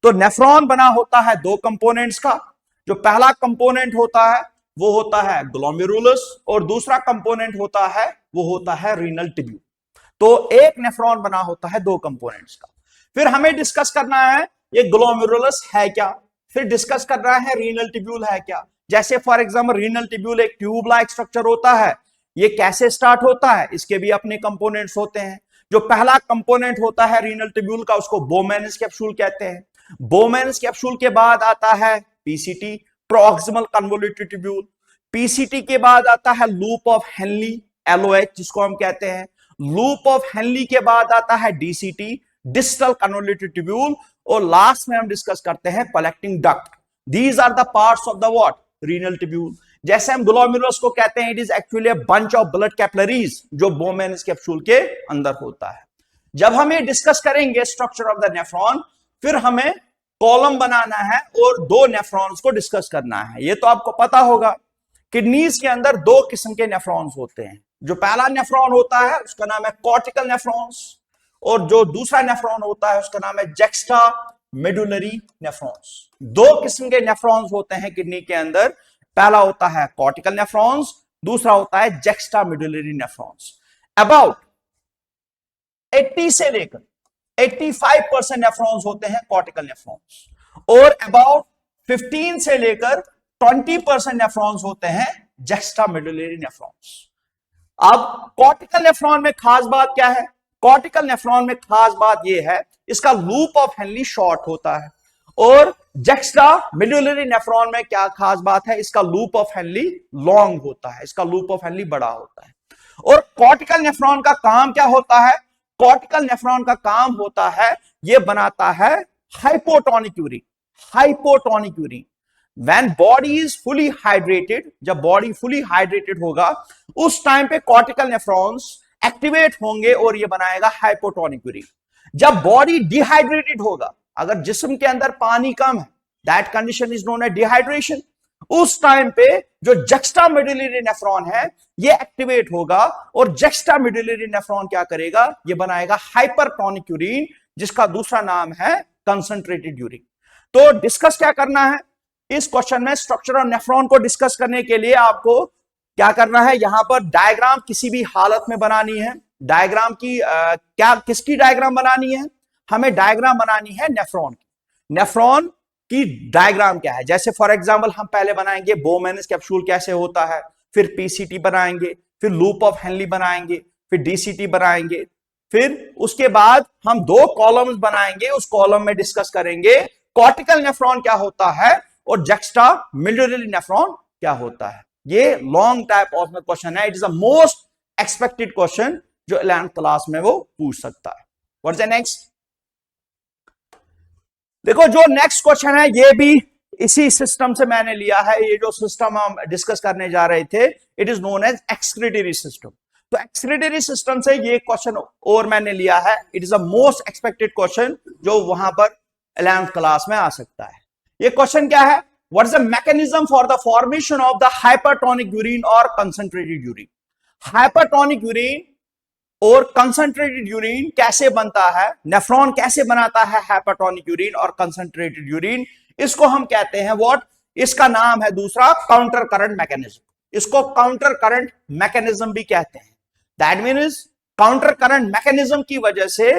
Speaker 1: तो नेफ्रॉन बना होता है 2 कंपोनेंट्स का। जो पहला कंपोनेंट होता है वो होता है ग्लोमेरुलस और दूसरा कंपोनेंट होता है वो होता है रीनल ट्यूब्यूल। तो एक नेफ्रॉन बना होता है 2 कंपोनेंट्स का। फिर हमें डिस्कस करना है ये ग्लोमेरुलस है क्या, फिर डिस्कस करना है रीनल ट्यूब्यूल है क्या। जैसे फॉर एग्जांपल रीनल ट्यूब्यूल एक ट्यूब लाइक स्ट्रक्चर होता है। ये कैसे स्टार्ट होता है, इसके भी अपने कंपोनेंट्स होते हैं। जो पहला कंपोनेंट होता है रीनल ट्यूब्यूल का उसको बोमेनस कैप्सूल कहते हैं। बोमेनस कैप्सूल के बाद आता है PCT, proximal convoluted tubule. PCT के बाद आता है लूप ऑफ हेनली, एलओएच जिसको हम कहते हैं। लूप ऑफ हेनली के बाद आता है डीसीटी, डिस्टल कन्वोल्यूटेड ट्यूब्यूल। और लास्ट में हम डिस्कस करते हैं collecting duct. These are the parts of the what, renal tubule. जैसे हम ग्लोमेरुलस को कहते हैं it is actually a bunch of blood capillaries जो बोमेनस कैप्सूल के अंदर होता है। जब हम ये डिस्कस करेंगे स्ट्रक्चर ऑफ द नेफ्रॉन, फिर हमें कॉलम बनाना है और 2 नेफ्रॉन्स को डिस्कस करना है। ये तो आपको पता होगा, किडनीज के अंदर 2 किस्म के नेफ्रॉन्स होते हैं। जो पहला नेफ्रॉन होता है उसका नाम है कॉर्टिकल नेफ्रॉन्स और जो दूसरा नेफ्रॉन होता है उसका नाम है जेक्स्ट्रा मेडुलरी नेफ्रॉन्स। 2 किस्म के नेफ्रॉन्स होते हैं किडनी के अंदर। पहला होता है कॉर्टिकल नेफ्रॉन्स, दूसरा होता है जेक्स्ट्रा मेडुलरी नेफ्रॉन्स। अबाउट 80 से लेकर 85% नेफ्रॉन्स होते हैं कॉर्टिकल नेफ्रॉन्स और अबाउट 15 से लेकर 20% नेफ्रॉन्स होते हैं जेक्स्ट्रा मेडुलरी नेफ्रॉन्स। अब कॉर्टिकल नेफ्रॉन में खास बात क्या है? कॉर्टिकल नेफ्रॉन में खास बात यह है इसका लूप ऑफ हेनली शॉर्ट होता है। और जेक्स्ट्रा मेडुलरी नेफ्रॉन में क्या खास बात है? इसका लूप ऑफ हेनली लॉन्ग होता है, इसका लूप ऑफ हेनली बड़ा होता है। और कॉर्टिकल नेफ्रॉन का काम क्या होता है? कॉर्टिकल नेफ्रॉन का काम होता है ये बनाता है hypotonic urine, hypotonic urine. When body is fully hydrated, जब बॉडी फुली हाइड्रेटेड होगा उस टाइम पे कॉर्टिकल नेफ्रॉन्स एक्टिवेट होंगे और ये बनाएगा हाइपोटोनिक यूरिन। जब बॉडी डिहाइड्रेटेड होगा, अगर जिस्म के अंदर पानी कम है, that condition is known as dehydration. उस टाइम पे जो जेक्स्ट्रा मेडुलरी नेफ्रॉन है ये एक्टिवेट होगा और जेक्स्ट्रा मेडुलरी नेफ्रॉन क्या करेगा? ये बनाएगा हाइपरटोनिक यूरिन जिसका दूसरा नाम है कंसंट्रेटेड यूरिन। तो डिस्कस क्या करना है इस क्वेश्चन में? स्ट्रक्चर ऑफ नेफ्रॉन को डिस्कस करने के लिए आपको क्या करना है, यहां पर डायग्राम किसी भी हालत में बनानी है। डायग्राम की क्या किसकी डायग्राम बनानी है? हमें डायग्राम बनानी है नेफ्रॉन की। नेफ्रॉन की डायग्राम क्या है? जैसे फॉर एग्जांपल हम पहले बनाएंगे बोमेनस कैप्सूल कैसे होता है, फिर पीसीटी बनाएंगे, फिर लूप ऑफ हेनली बनाएंगे, फिर डीसीटी बनाएंगे, फिर उसके बाद हम 2 कॉलम्स बनाएंगे। उस कॉलम में डिस्कस करेंगे कॉर्टिकल नेफ्रॉन क्या होता है और जेक्स्ट्रा मेडुलरी नेफ्रॉन क्या होता है। ये लॉन्ग टाइप ऑफ क्वेश्चन है। It is the most expected question जो 11th क्लास में वो पूछ सकता है। What's the next? देखो जो नेक्स्ट क्वेश्चन है ये भी इसी सिस्टम से मैंने लिया है। ये जो सिस्टम हम डिस्कस करने जा रहे थे it is known as excretory system. तो एक्सक्रीटरी सिस्टम से ये क्वेश्चन और मैंने लिया है, it is a most expected question जो वहां पर 11th क्लास में आ सकता है। ये क्वेश्चन क्या है, what is the mechanism for the formation of the hypertonic urine और कंसंट्रेटेड यूरिन। हाइपरटोनिक यूरिन और कंसंट्रेटेड यूरिन कैसे बनता है, नेफ्रॉन कैसे बनाता है हाइपरटोनिक यूरिन और कंसंट्रेटेड यूरिन, इसको हम कहते हैं व्हाट, इसका नाम है दूसरा काउंटर करंट मैकेनिज्म। इसको काउंटर करंट मैकेनिज्म भी कहते हैं। That means counter current mechanism की वजह से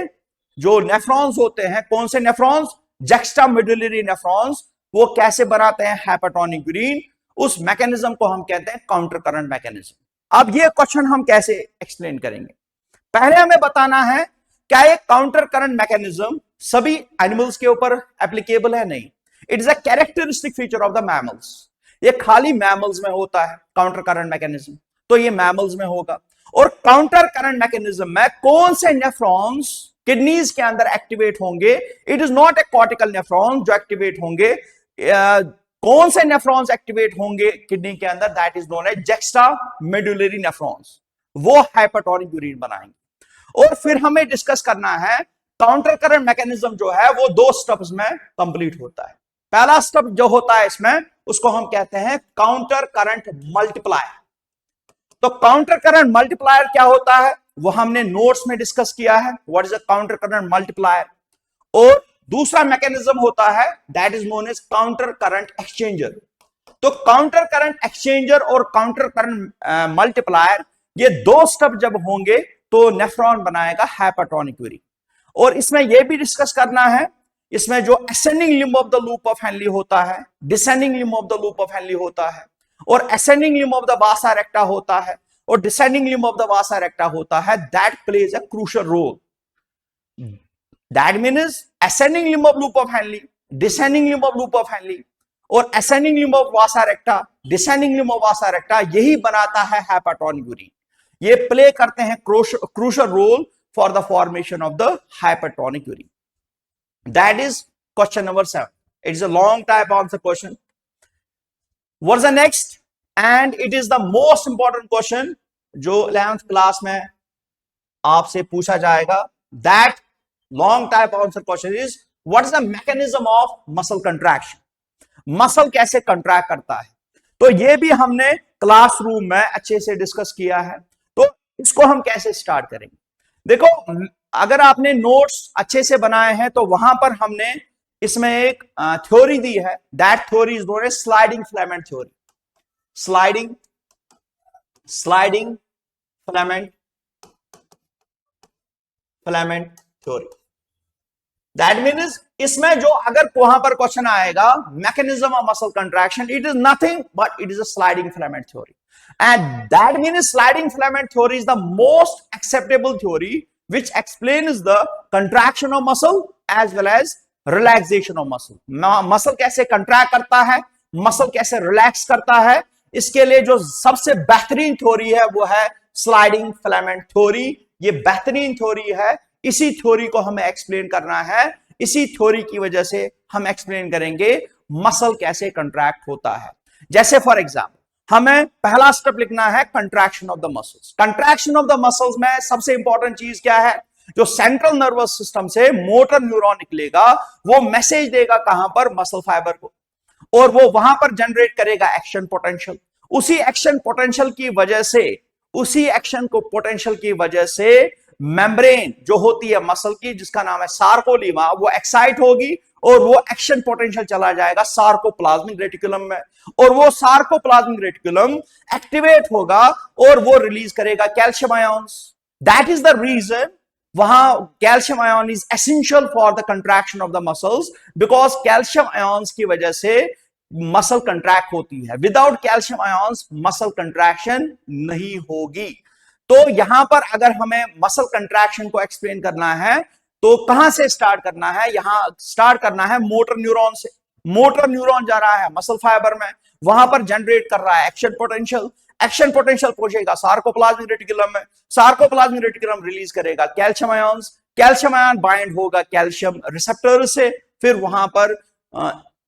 Speaker 1: जो नेफ्रॉन्स होते हैं, कौन से नेफ्रॉन्स, जुक्स्टामेडुलरी नेफ्रॉन्स, वो कैसे बनाते हैं हाइपरटोनिक यूरिन, उस मैकेनिज्म को हम कहते हैं काउंटर करंट मैकेनिज्म। अब ये क्वेश्चन हम कैसे एक्सप्लेन करेंगे, पहले हमें बताना है क्या ये काउंटर करंट मैकेनिज्म सभी एनिमल्स के ऊपर एप्लीकेबल है, नहीं। It is a characteristic feature of the mammals. ये खाली मैमल्स में होता है काउंटर करंट मैकेनिज्म, तो ये मैमल्स में होगा। और काउंटर करंट मैकेनिज्म में कौन से नेफ्रॉन्स किडनीज के अंदर एक्टिवेट होंगे, it is not a cortical nephron जो एक्टिवेट होंगे, कौन से नेफ्रॉन्स एक्टिवेट होंगे किडनी के अंदर, that is known as juxtamedullary nephrons, वो हाइपरटोनिक यूरिन बनाएंगे। और फिर हमें डिस्कस करना है काउंटर करंट मैकेनिज्म जो है वो 2 स्टेप्स में कंप्लीट होता है। पहला स्टेप जो होता है इसमें, उसको हम कहते हैं काउंटर करंट मल्टीप्लायर। तो काउंटर करंट मल्टीप्लायर क्या होता है वो हमने नोट्स में डिस्कस किया है, what is a counter current multiplier. और दूसरा मैकेनिज्म होता है that is known as counter current exchanger. तो काउंटर करंट एक्सचेंजर और काउंटर करंट मल्टीप्लायर, ये 2 स्टेप जब होंगे तो नेफ्रॉन बनाएगा हाइपरटोनिक यूरिन। और इसमें यह भी डिस्कस करना है, इसमें जो ascending limb of the loop of Henle होता है, descending limb of the loop of Henle होता है, और ascending limb of the vasa recta होता है, और descending limb of the vasa recta होता है, that plays a crucial role. That means ascending limb of loop of Henle, descending limb of loop of Henle और ascending limb of vasa recta, descending limb of vasa रेक्टा, यही बनाता है हाइपरटोनिक यूरिन। ये प्ले करते हैं crucial role for the formation of the hypertonic urine. That is question number 7. It is a long type answer question. What is the next, and it is the most important question जो 11th क्लास में आपसे पूछा जाएगा। That long type answer question is what is the mechanism of muscle contraction. Muscle कैसे कंट्रैक्ट करता है, तो ये भी हमने क्लासरूम में अच्छे से डिस्कस किया है। तो इसको हम कैसे स्टार्ट करेंगे, देखो अगर आपने नोट्स अच्छे से बनाए हैं तो वहां पर हमने इसमें एक थ्योरी दी है, that theory is known as sliding filament theory. Sliding filament theory. That means इसमें जो अगर वहां पर क्वेश्चन आएगा mechanism of muscle contraction, it is nothing but it is a sliding filament theory. And that means sliding filament theory is the most acceptable theory which explains the contraction of muscle as well as relaxation of muscle. Muscle कैसे contract करता है, muscle कैसे relax करता है, इसके लिए जो सबसे बेहतरीन थ्योरी है वो है sliding filament theory। ये बेहतरीन थ्योरी है, इसी थ्योरी को हमें एक्सप्लेन करना है। इसी थ्योरी की वजह से हम एक्सप्लेन करेंगे मसल कैसे कंट्रैक्ट होता है। जैसे फॉर एग्जाम्पल हमें पहला स्टेप लिखना है contraction of the muscles. Contraction of the muscles में सबसे इंपॉर्टेंट चीज क्या है, जो सेंट्रल नर्वस सिस्टम से मोटर न्यूरॉन निकलेगा वो मैसेज देगा कहां पर, मसल फाइबर को, और वो वहां पर जनरेट करेगा एक्शन पोटेंशियल। उसी एक्शन पोटेंशियल की वजह से, उसी एक्शन को पोटेंशियल की वजह से मेम्ब्रेन जो होती है मसल की, जिसका नाम है सार्कोलीमा, वो एक्साइट होगी और वो एक्शन पोटेंशियल चला जाएगा सार्कोप्लाज्मिक रेटिकुलम में, और वो सार्कोप्लाज्मिक रेटिकुलम एक्टिवेट होगा और वो रिलीज करेगा calcium ions. That is the reason वहां calcium ion is essential for the contraction of the muscles, because calcium ions की वजह से मसल कंट्रैक्ट होती है। Without calcium ions muscle contraction नहीं होगी। तो यहां पर अगर हमें मसल कंट्रैक्शन को एक्सप्लेन करना है तो कहां से स्टार्ट करना है, यहां स्टार्ट करना है मोटर न्यूरॉन से। मोटर न्यूरॉन जा रहा है मसल फाइबर में, वहां पर जनरेट कर रहा है एक्शन पोटेंशियल। एक्शन पोटेंशियल पहुंचेगा सार्कोप्लाज्मिक रेटिकुलम में, सार्कोप्लाज्मिक रेटिकुलम रिलीज करेगा calcium ions, calcium ion bind होगा कैल्शियम रिसेप्टर से, फिर वहां पर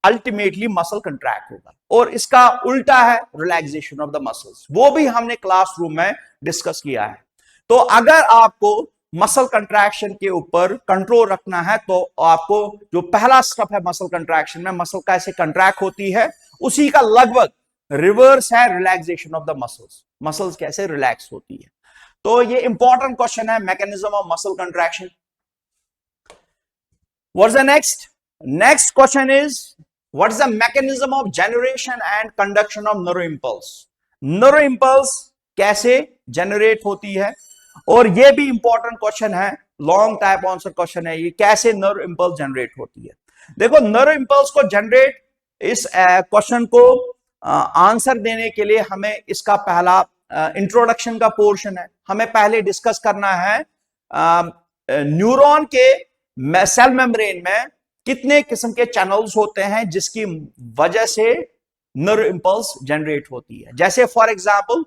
Speaker 1: अल्टीमेटली मसल कंट्रैक्ट होगा। और इसका उल्टा है रिलैक्सेशन ऑफ द मसल्स, वो भी हमने क्लासरूम में डिस्कस किया है। तो अगर आपको मसल कंट्रैक्शन के ऊपर कंट्रोल रखना है तो आपको जो पहला स्टेप है मसल कंट्रैक्शन में, मसल कैसे कंट्रैक्ट होती है, उसी का लगभग रिवर्स है relaxation of the muscles. Muscles कैसे रिलैक्स होती है। तो ये इंपॉर्टेंट क्वेश्चन है, mechanism of muscle contraction. What's the next question is what is the mechanism of generation and conduction of neuro impulse. Neuro impulse कैसे जनरेट होती है, और ये भी इंपॉर्टेंट क्वेश्चन है, लॉन्ग टाइप आंसर क्वेश्चन है ये, कैसे न्यूरो इंपल्स जनरेट होती है। देखो न्यूरो इंपल्स को जनरेट, इस क्वेश्चन को आंसर देने के लिए हमें इसका पहला इंट्रोडक्शन का पोर्शन है, हमें पहले डिस्कस करना है न्यूरॉन के सेल मेम्ब्रेन में कितने किस्म के चैनल्स होते हैं जिसकी वजह से न्यूरो इंपल्स जनरेट होती है। जैसे फॉर एग्जांपल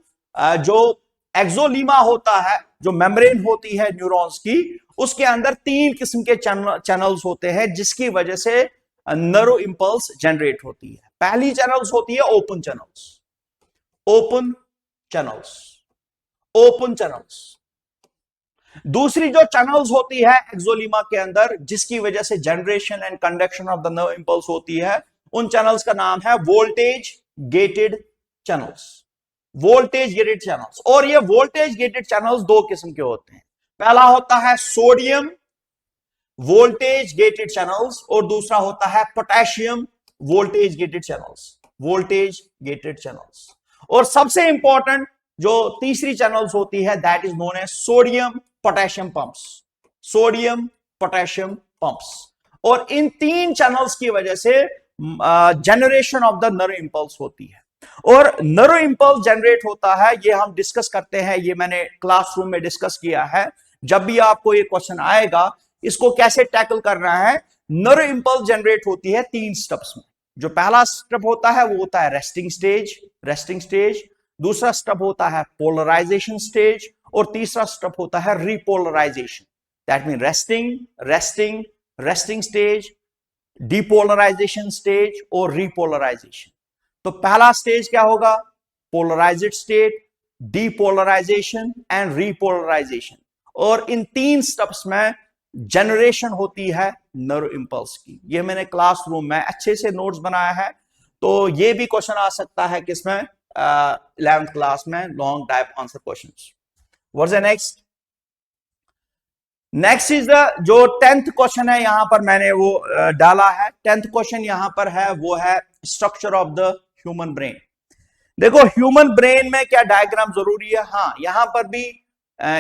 Speaker 1: जो एक्सोलीमा होता है, जो मेम्ब्रेन होती है न्यूरॉन्स की, उसके अंदर 3 किस्म के चैनल्स होते हैं जिसकी वजह से न्यूरो इंपल्स जनरेट होती है। पहली चैनल्स होती है open channels, open channels, open channels. दूसरी जो चैनल्स होती है एक्सोलीमा के अंदर जिसकी वजह से generation and conduction of the neuro impulse होती है, उन चैनल्स का नाम है voltage gated channels, voltage gated channels. और ये वोल्टेज गेटेड चैनल्स 2 किस्म के होते हैं, पहला होता है सोडियम वोल्टेज गेटेड चैनल्स और दूसरा होता है potassium voltage gated channels, voltage gated channels. और सबसे इंपॉर्टेंट जो तीसरी चैनल्स होती है that is known as sodium potassium pumps, sodium potassium pumps. और इन 3 चैनल्स की वजह से generation of the neuro impulse होती है। और न्यूरो इंपल्स जनरेट होता है, ये हम डिस्कस करते हैं, ये मैंने क्लासरूम में डिस्कस किया है। जब भी आपको ये क्वेश्चन आएगा इसको कैसे टैकल करना है। न्यूरो इंपल्स जनरेट होती है 3 स्टेप्स में। जो पहला स्टेप होता है वो होता है रेस्टिंग स्टेज, रेस्टिंग स्टेज। दूसरा स्टेप होता है पोलराइजेशन स्टेज और तीसरा स्टेप होता है repolarization. That mean resting, resting, resting stage, depolarization stage और रिपोलराइजेशन। तो पहला स्टेज क्या होगा, polarized state, depolarization and repolarization. और इन 3 स्टेप्स में जनरेशन होती है न्यूरो इंपल्स की। ये मैंने क्लासरूम में अच्छे से नोट्स बनाया है। तो ये भी क्वेश्चन आ सकता है किसमें, 11th क्लास में, long type answer questions. What's the next is the जो 10th क्वेश्चन है, यहां पर मैंने वो डाला है। 10th क्वेश्चन यहां पर है, वो है structure of the human brain. देखो ह्यूमन ब्रेन में क्या डायग्राम जरूरी है। हाँ, यहां पर भी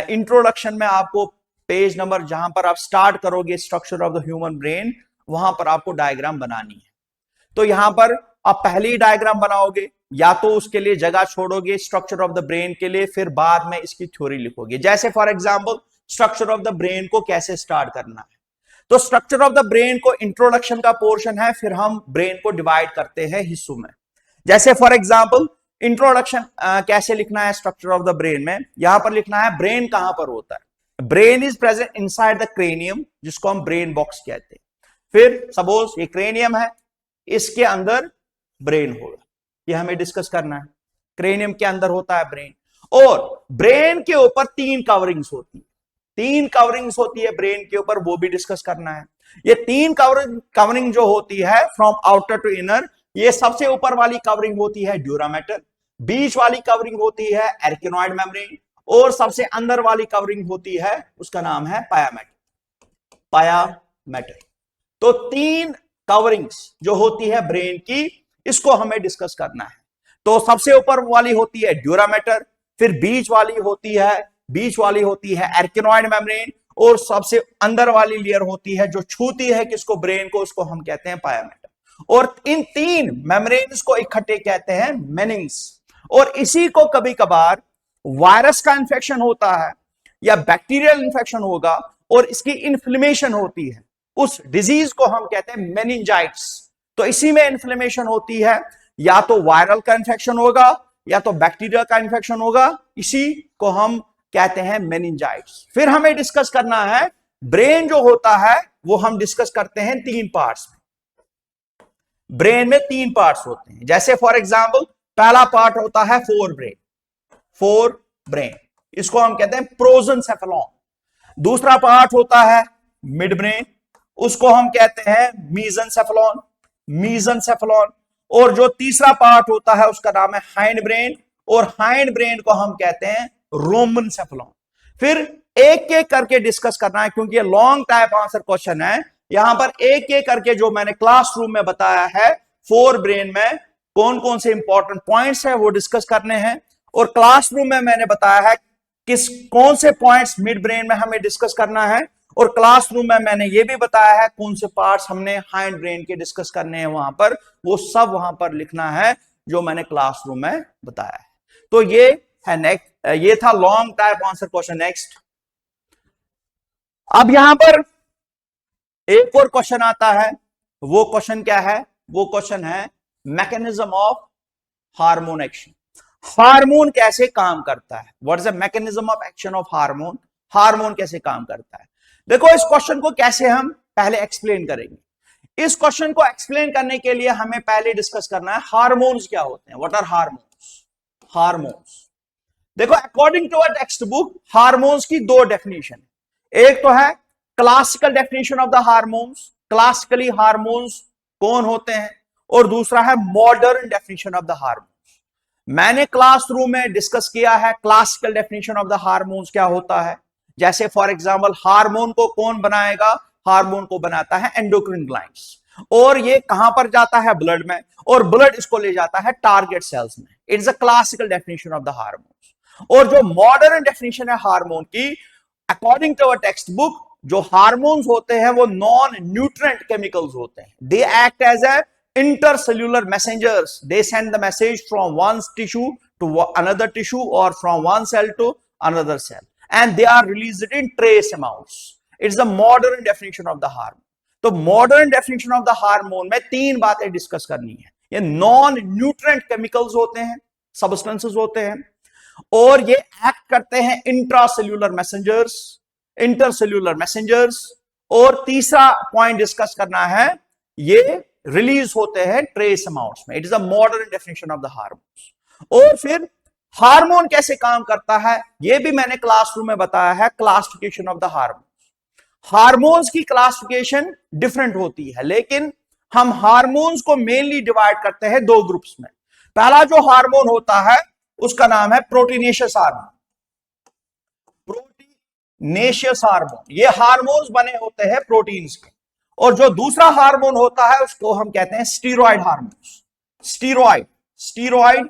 Speaker 1: इंट्रोडक्शन में आपको पेज नंबर जहां पर आप स्टार्ट करोगे structure of the human brain, वहां पर आपको डायग्राम बनानी है। तो यहां पर आप पहले ही डायग्राम बनाओगे, या तो उसके लिए जगह छोड़ोगे स्ट्रक्चर ऑफ द ब्रेन के लिए, फिर बाद में इसकी थ्योरी लिखोगे। जैसे for example structure of the brain को कैसे स्टार्ट करना है, तो स्ट्रक्चर ऑफ द ब्रेन को इंट्रोडक्शन का पोर्शन है, फिर हम ब्रेन को डिवाइड करते हैं हिस्सों में। जैसे फॉर एग्जांपल इंट्रोडक्शन कैसे लिखना है स्ट्रक्चर ऑफ द ब्रेन में, यहां पर लिखना है ब्रेन कहां पर होता है। Brain is present inside the cranium, जिसको हम ब्रेन बॉक्स कहते हैं। फिर सपोज ये क्रेनियम है, इसके अंदर ब्रेन होगा, ये हमें डिस्कस करना है। क्रेनियम के अंदर होता है ब्रेन, और ब्रेन के ऊपर 3 कवरिंग्स होती है, 3 कवरिंग्स होती है ब्रेन के ऊपर, वो भी डिस्कस करना है। ये 3 कवरिंग जो होती है फ्रॉम आउटर टू इनर, ये सबसे ऊपर वाली कवरिंग होती है ड्यूरा मैटर, बीच वाली कवरिंग होती है एर्किनॉइड मेम्ब्रेन, और सबसे अंदर वाली कवरिंग होती है, उसका नाम है पाया मैटर, पाया मैटर। तो 3 कवरिंग्स जो होती है ब्रेन की, इसको हमें डिस्कस करना है। तो सबसे ऊपर वाली होती है ड्यूरा मैटर, फिर बीच वाली होती है एर्किनॉइड मेम्ब्रेन, और सबसे अंदर वाली लेयर होती है जो छूती है किसको, ब्रेन को, उसको हम कहते हैं पाया मैटर। और इन 3 मेम्ब्रेन्स को इकट्ठे कहते हैं मेनिंग्स। और इसी को कभी कभार वायरस का इंफेक्शन होता है या बैक्टीरियल इंफेक्शन होगा और इसकी इन्फ्लेमेशन होती है, उस डिजीज को हम कहते हैं मेनिंजाइटिस। तो इसी में इन्फ्लेमेशन होती है, या तो वायरल का इंफेक्शन होगा या तो बैक्टीरिया का इंफेक्शन होगा, इसी को हम कहते हैं मेनिंजाइटिस। फिर हमें डिस्कस करना है ब्रेन जो होता है, वो हम डिस्कस करते हैं 3 पार्ट्स में। ब्रेन में 3 पार्ट्स होते हैं। जैसे फॉर एग्जांपल पहला पार्ट होता है फोर ब्रेन, इसको हम कहते हैं प्रोजेंसेफेलॉन। दूसरा पार्ट होता है मिड ब्रेन, उसको हम कहते हैं मीजनसेफेलॉन, मीजनसेफेलॉन। और जो तीसरा पार्ट होता है उसका नाम है हाइंड ब्रेन, और हाइंड ब्रेन को हम कहते हैं रोमनसेफेलॉन। फिर एक एक करके डिस्कस करना है, क्योंकि ये लॉन्ग टाइप आंसर क्वेश्चन है। यहां पर एक एक करके जो मैंने क्लासरूम में बताया है फोर ब्रेन में कौन कौन से इंपॉर्टेंट पॉइंट्स है वो डिस्कस करने हैं। और क्लासरूम में मैंने बताया है किस कौन से पॉइंट्स मिड ब्रेन में हमें डिस्कस करना है, और क्लासरूम में मैंने ये भी बताया है कौन से पार्ट्स हमने हाइंड ब्रेन के डिस्कस करने हैं वहां पर, वो सब वहां पर लिखना है जो मैंने क्लासरूम में बताया है। तो ये है नेक्स्ट, ये था long type answer question. Next, अब यहां पर एक और क्वेश्चन आता है। वो क्वेश्चन क्या है? वो क्वेश्चन है mechanism of hormone action. Hormone कैसे काम करता है? What is the mechanism of action of hormone? Hormone कैसे काम करता है? देखो, इस क्वेश्चन को कैसे हम पहले एक्सप्लेन करेंगे। इस क्वेश्चन को एक्सप्लेन करने के लिए हमें पहले डिस्कस करना है हार्मोन्स क्या होते हैं। What are hormones? हार्मोन्स, देखो according to a text book hormones की दो डेफिनेशन, एक तो है classical definition of the hormones, classically hormones कौन होते हैं, और दूसरा है modern definition of the hormones. मैंने क्लासरूम में डिस्कस किया है classical definition of the hormones क्या होता है। जैसे फॉर एग्जांपल हार्मोन को कौन बनाएगा? हार्मोन को बनाता है एंडोक्राइन ग्लैंड्स, और ये कहां पर जाता है? ब्लड में, और ब्लड इसको ले जाता है टारगेट सेल्स में। It's a classical definition of the hormones. और जो मॉडर्न डेफिनेशन है हार्मोन की, according to our text book, जो हार्मोन्स होते हैं वो नॉन न्यूट्रेंट केमिकल्स होते हैं। They act as a intercellular messengers. They send the message from one tissue to another tissue or from one cell to another cell, and they are released in trace amounts. It's the modern definition of the hormone. तो modern definition of the hormone में तीन बातें डिस्कस करनी है। ये नॉन न्यूट्रेंट केमिकल्स होते हैं, सबस्टेंसेस होते हैं, और ये एक्ट करते हैं इंट्रासेल्यूलर मैसेंजर्स, इंटरसेल्यूलर मैसेंजर्स, और तीसरा पॉइंट डिस्कस करना है, ये रिलीज होते हैं ट्रेस अमाउंट्स में। It is a modern definition of the hormones. और फिर हार्मोन कैसे काम करता है ये भी मैंने क्लासरूम में बताया है, classification of the hormones. Hormones की क्लासिफिकेशन डिफरेंट होती है, लेकिन हम हार्मोन्स को मेनली डिवाइड करते हैं दो ग्रुप्स में। पहला जो हार्मोन होता है उसका नाम है प्रोटीनेशियस हार्मोन। प्रोटीनेशियस हार्मोन, ये हार्मोन्स बने होते हैं प्रोटीन्स के। और जो दूसरा हार्मोन होता है उसको हम कहते हैं steroid hormones. Steroid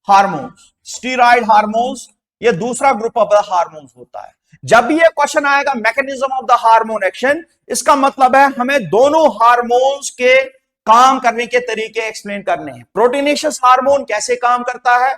Speaker 1: hormones, steroid hormones, ये दूसरा ग्रुप ऑफ द हार्मोन्स होता है। जब भी ये क्वेश्चन आएगा mechanism of the hormone action, इसका मतलब है हमें दोनों हार्मोन्स के काम करने के तरीके एक्सप्लेन करने हैं। प्रोटीनेशियस हार्मोन कैसे काम करता है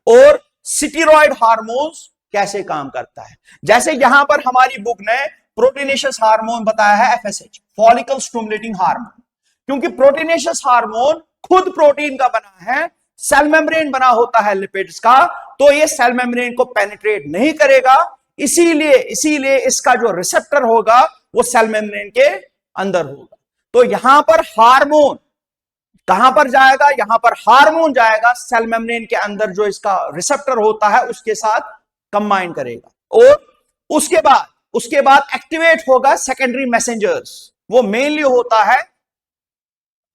Speaker 1: और स्टीरॉयड हार्मोन्स कैसे काम करता है। जैसे यहां पर हमारी बुक ने प्रोटीनेशियस हार्मोन बताया है एफएसएच, फॉलिकल स्टिमुलेटिंग हार्मोन, क्योंकि प्रोटीनेशियस हार्मोन खुद प्रोटीन का बना है, सेल मेम्ब्रेन बना होता है लिपिड्स का, तो ये सेल मेम्ब्रेन को पेनिट्रेट नहीं करेगा, इसीलिए इसका जो रिसेप्टर होगा वो सेल मेम्ब्रेन के अंदर होगा। तो यहां पर हार्मोन कहां पर जाएगा? यहां पर हार्मोन जाएगा सेल मेम्ब्रेन के अंदर, जो इसका रिसेप्टर होता है उसके साथ कंबाइन करेगा, और उसके बाद एक्टिवेट होगा सेकेंडरी मैसेंजर्स। वो मेनली होता है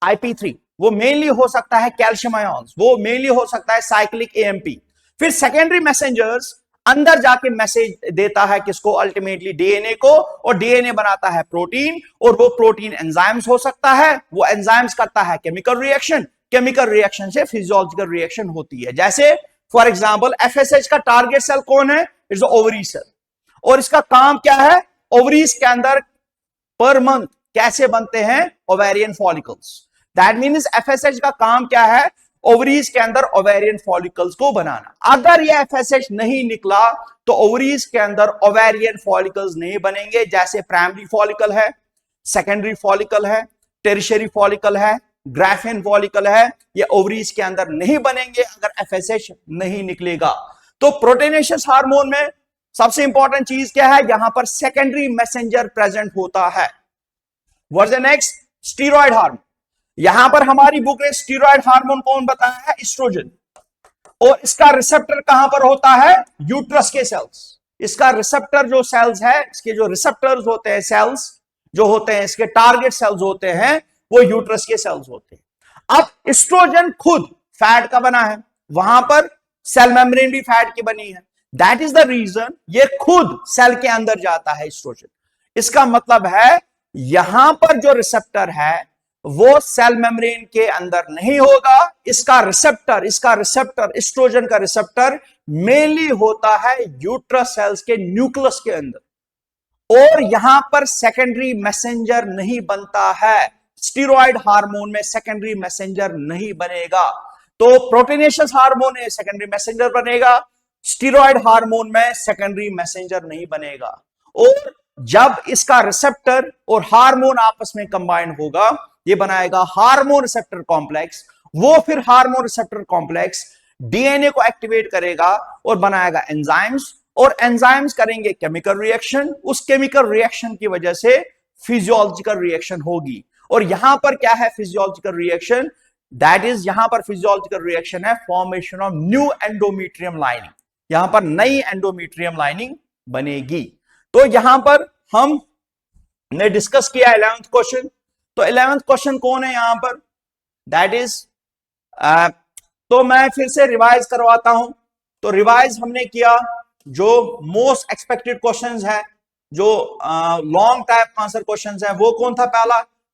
Speaker 1: IP3, वो मेनली हो सकता है कैल्शियम आयंस, वो मेनली हो सकता है साइक्लिक AMP। फिर सेकेंडरी मैसेंजर्स अंदर जाके मैसेज देता है किसको? अल्टीमेटली डीएनए को, और डीएनए बनाता है प्रोटीन, और वो प्रोटीन एंजाइम्स हो सकता है, वो एंजाइम्स करता है केमिकल रिएक्शन, केमिकल रिएक्शन से फिजियोलॉजिकल रिएक्शन होती है। जैसे फॉर एग्जांपल एफएसएच का टारगेट सेल कौन है? इट्स ओवरी सेल, और इसका काम क्या है? ओवरीज के अंदर पर मंथ कैसे बनते हैं ovarian follicles. That means FSH का काम क्या है? ओवरीज के अंदर ओवेरियन फॉलिकल्स को बनाना। अगर ये एफएसएच नहीं निकला तो ओवरीज के अंदर ओवेरियन फॉलिकल्स नहीं बनेंगे। जैसे प्राइमरी फॉलिकल है, सेकेंडरी फॉलिकल है, टेरिशरी फॉलिकल है, ग्राफिन फॉलिकल है, ये ओवरीज के अंदर नहीं बनेंगे अगर एफएसएच नहीं निकलेगा। तो प्रोटीनेशियस हार्मोन में सबसे इंपॉर्टेंट चीज क्या है? यहां पर सेकेंडरी मैसेंजर प्रेजेंट होता है। What's the next? Steroid hormone. यहां पर हमारी बुक ने स्टीरॉयड हार्मोन कौन बताया है? एस्ट्रोजन, और इसका रिसेप्टर कहां पर होता है? यूट्रस के सेल्स। इसका रिसेप्टर जो सेल्स है, इसके जो रिसेप्टर्स होते हैं, सेल्स जो होते हैं, इसके टारगेट सेल्स होते हैं, वो यूट्रस के सेल्स होते हैं। अब एस्ट्रोजन खुद फैट का बना है, वहां पर सेल मेम्ब्रेन भी फैट की बनी है। दैट इज द रीजन ये खुद सेल के अंदर जाता है एस्ट्रोजन। इसका मतलब है यहां पर जो रिसेप्टर है वो सेल मेम्ब्रेन के अंदर नहीं होगा। इसका रिसेप्टर एस्ट्रोजन का रिसेप्टर मेनली होता है यूट्रस सेल्स के न्यूक्लियस के अंदर, और यहां पर सेकेंडरी मैसेंजर नहीं बनता है। स्टीरॉयड हार्मोन में सेकेंडरी मैसेंजर नहीं बनेगा, तो प्रोटीनेशियस हार्मोन में सेकेंडरी मैसेंजर बनेगा, स्टीरॉयड हार्मोन में सेकेंडरी मैसेंजर नहीं बनेगा। और जब इसका रिसेप्टर और हार्मोन आपस में कंबाइन होगा, ये बनाएगा हार्मोन रिसेप्टर कॉम्प्लेक्स। वो फिर हार्मोन रिसेप्टर कॉम्प्लेक्स डीएनए को एक्टिवेट करेगा और बनाएगा एंजाइम्स, और एंजाइम्स करेंगे केमिकल रिएक्शन। उस केमिकल रिएक्शन की वजह से फिजियोलॉजिकल रिएक्शन होगी। और यहां पर क्या है फिजियोलॉजिकल रिएक्शन? दैट इज यहां पर फिजियोलॉजिकल रिएक्शन है formation of new endometrium lining. यहां पर नई एंडोमेट्रियम लाइनिंग बनेगी। तो यहां पर हम ने डिस्कस किया 11th क्वेश्चन। तो 11th क्वेश्चन कौन है यहां पर? दैट इज तो मैं फिर से रिवाइज करवाता हूं। तो रिवाइज हमने किया जो मोस्ट एक्सपेक्टेड क्वेश्चंस है, जो लॉन्ग टाइप आंसर क्वेश्चंस है, वो कौन था?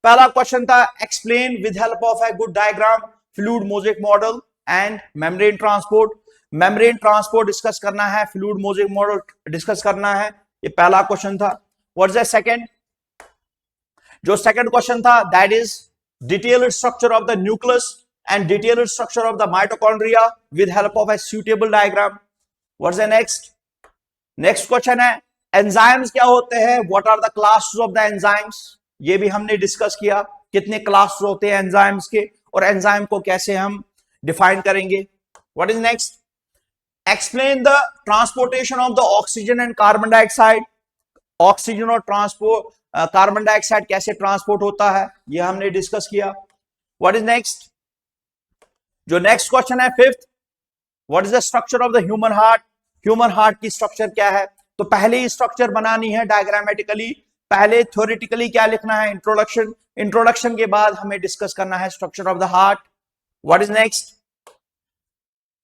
Speaker 1: पहला क्वेश्चन था explain with help of a good diagram fluid mosaic model and membrane transport. Membrane transport discuss करना है, फ्लूइड मोज़ेक मॉडल डिस्कस करना है, ये पहला क्वेश्चन था। What's the second? जो सेकंड क्वेश्चन था that is detailed structure of the nucleus and detailed structure of the mitochondria with help of a suitable diagram. What's the next? Next question है एंजाइम्स क्या होते हैं, what are the classes of the enzymes. ये भी हमने डिस्कस किया, कितने क्लास होते हैं एंजाइम्स के, और एंजाइम को कैसे हम डिफाइन करेंगे। What is next? Explain the transportation of the oxygen and carbon dioxide. Oxygen और कार्बन डाइऑक्साइड कैसे ट्रांसपोर्ट होता है, ये हमने डिस्कस किया। What is next? जो नेक्स्ट क्वेश्चन है fifth, what is the structure of the human heart. Human heart की स्ट्रक्चर क्या है? तो पहले ही स्ट्रक्चर बनानी है डायग्रामेटिकली, पहले थ्योरेटिकली क्या लिखना है? इंट्रोडक्शन। इंट्रोडक्शन के बाद हमें डिस्कस करना है structure of the heart. What is next?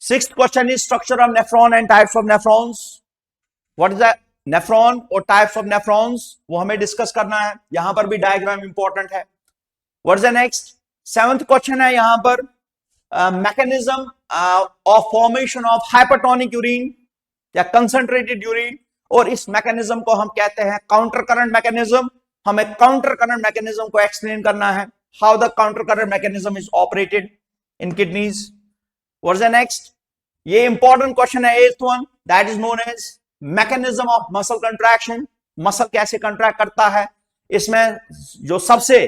Speaker 1: Sixth question is structure of nephron and types of nephrons. What is the nephron और टाइप्स ऑफ नेफ्रॉन्स, वो हमें डिस्कस करना है। यहां पर भी डायग्राम इंपॉर्टेंट है। What is the next? Seventh question है यहां पर mechanism of formation of hypertonic urine या कंसंट्रेटेड यूरिन, और इस मैकेनिज्म को हम कहते हैं काउंटर करंट मैकेनिज्म। हमें काउंटर करंट मैकेनिज्म को एक्सप्लेन करना है, how the counter current mechanism is operated in kidneys. What is the next? ये इंपॉर्टेंट क्वेश्चन है eighth one, that is known as mechanism of muscle contraction. Muscle कैसे कंट्रैक्ट करता है, इसमें जो सबसे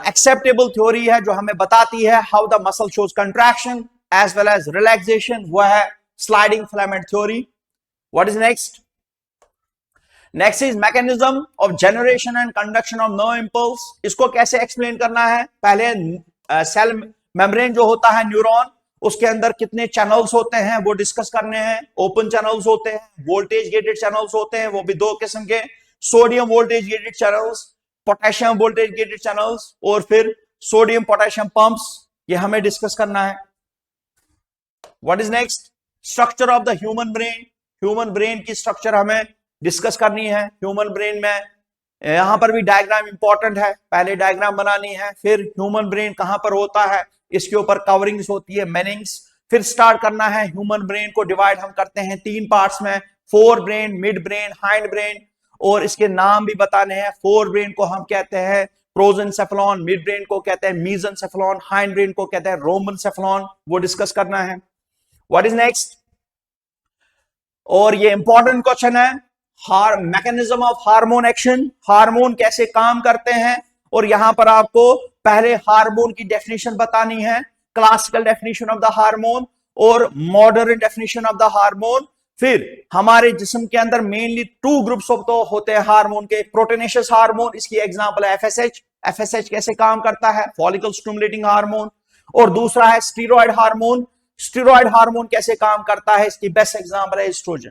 Speaker 1: एक्सेप्टेबल थ्योरी है जो हमें बताती है how the muscle shows contraction as well as relaxation, वह है sliding filament theory. What is next? Next is mechanism of generation and conduction of nerve impulse. इसको कैसे एक्सप्लेन करना है? पहले सेल मेम्ब्रेन जो होता है न्यूरॉन, उसके अंदर कितने चैनल्स होते हैं वो डिस्कस करने हैं। ओपन चैनल्स होते हैं, वोल्टेज गेटेड चैनल्स होते हैं, वो भी दो किस्म के, sodium voltage gated channels, potassium voltage gated channels, और फिर सोडियम पोटेशियम पंप्स, ये हमें डिस्कस करना है। What is next? Structure of the human brain. Human brain की स्ट्रक्चर हमें डिस्कस करनी है। ह्यूमन ब्रेन में यहां पर भी डायग्राम इंपॉर्टेंट है, पहले डायग्राम बनानी है, फिर ह्यूमन ब्रेन कहां पर होता है, इसके ऊपर कवरिंग्स होती है, मेनिंग्स। फिर स्टार्ट करना है ह्यूमन ब्रेन को डिवाइड हम करते हैं 3 पार्ट्स में, fore brain, mid brain, hind brain, और इसके नाम भी बताने हैं। फोर ब्रेन को हम कहते हैं प्रोजेंसेफेलॉन, मिड ब्रेन को कहते हैं मीजेंसेफेलॉन, हाइंड ब्रेन को कहते हैं रोमनसेफेलॉन, वो डिस्कस करना है। What is next? और ये इंपॉर्टेंट क्वेश्चन है mechanism of hormone action. Hormone कैसे काम करते हैं, और यहां पर आपको पहले हार्मोन की डेफिनेशन बतानी है, classical definition of the hormone और modern definition of the hormone. फिर हमारे जिस्म के अंदर मेनली 2 ग्रुप्स ऑफ तो होते हैं हार्मोन के, प्रोटीनेशियस हार्मोन, इसकी एग्जांपल है एफएसएच। एफएसएच कैसे काम करता है? Follicle stimulating hormone. और दूसरा है स्टीरॉयड हार्मोन। स्टीरॉयड हार्मोन कैसे काम करता है? इसकी बेस्ट एग्जांपल है एस्ट्रोजन।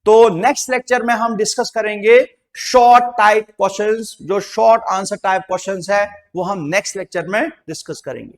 Speaker 1: तो नेक्स्ट लेक्चर में हम डिस्कस करेंगे शॉर्ट टाइप क्वेश्चंस, जो शॉर्ट आंसर टाइप क्वेश्चंस है वो हम नेक्स्ट लेक्चर में डिस्कस करेंगे।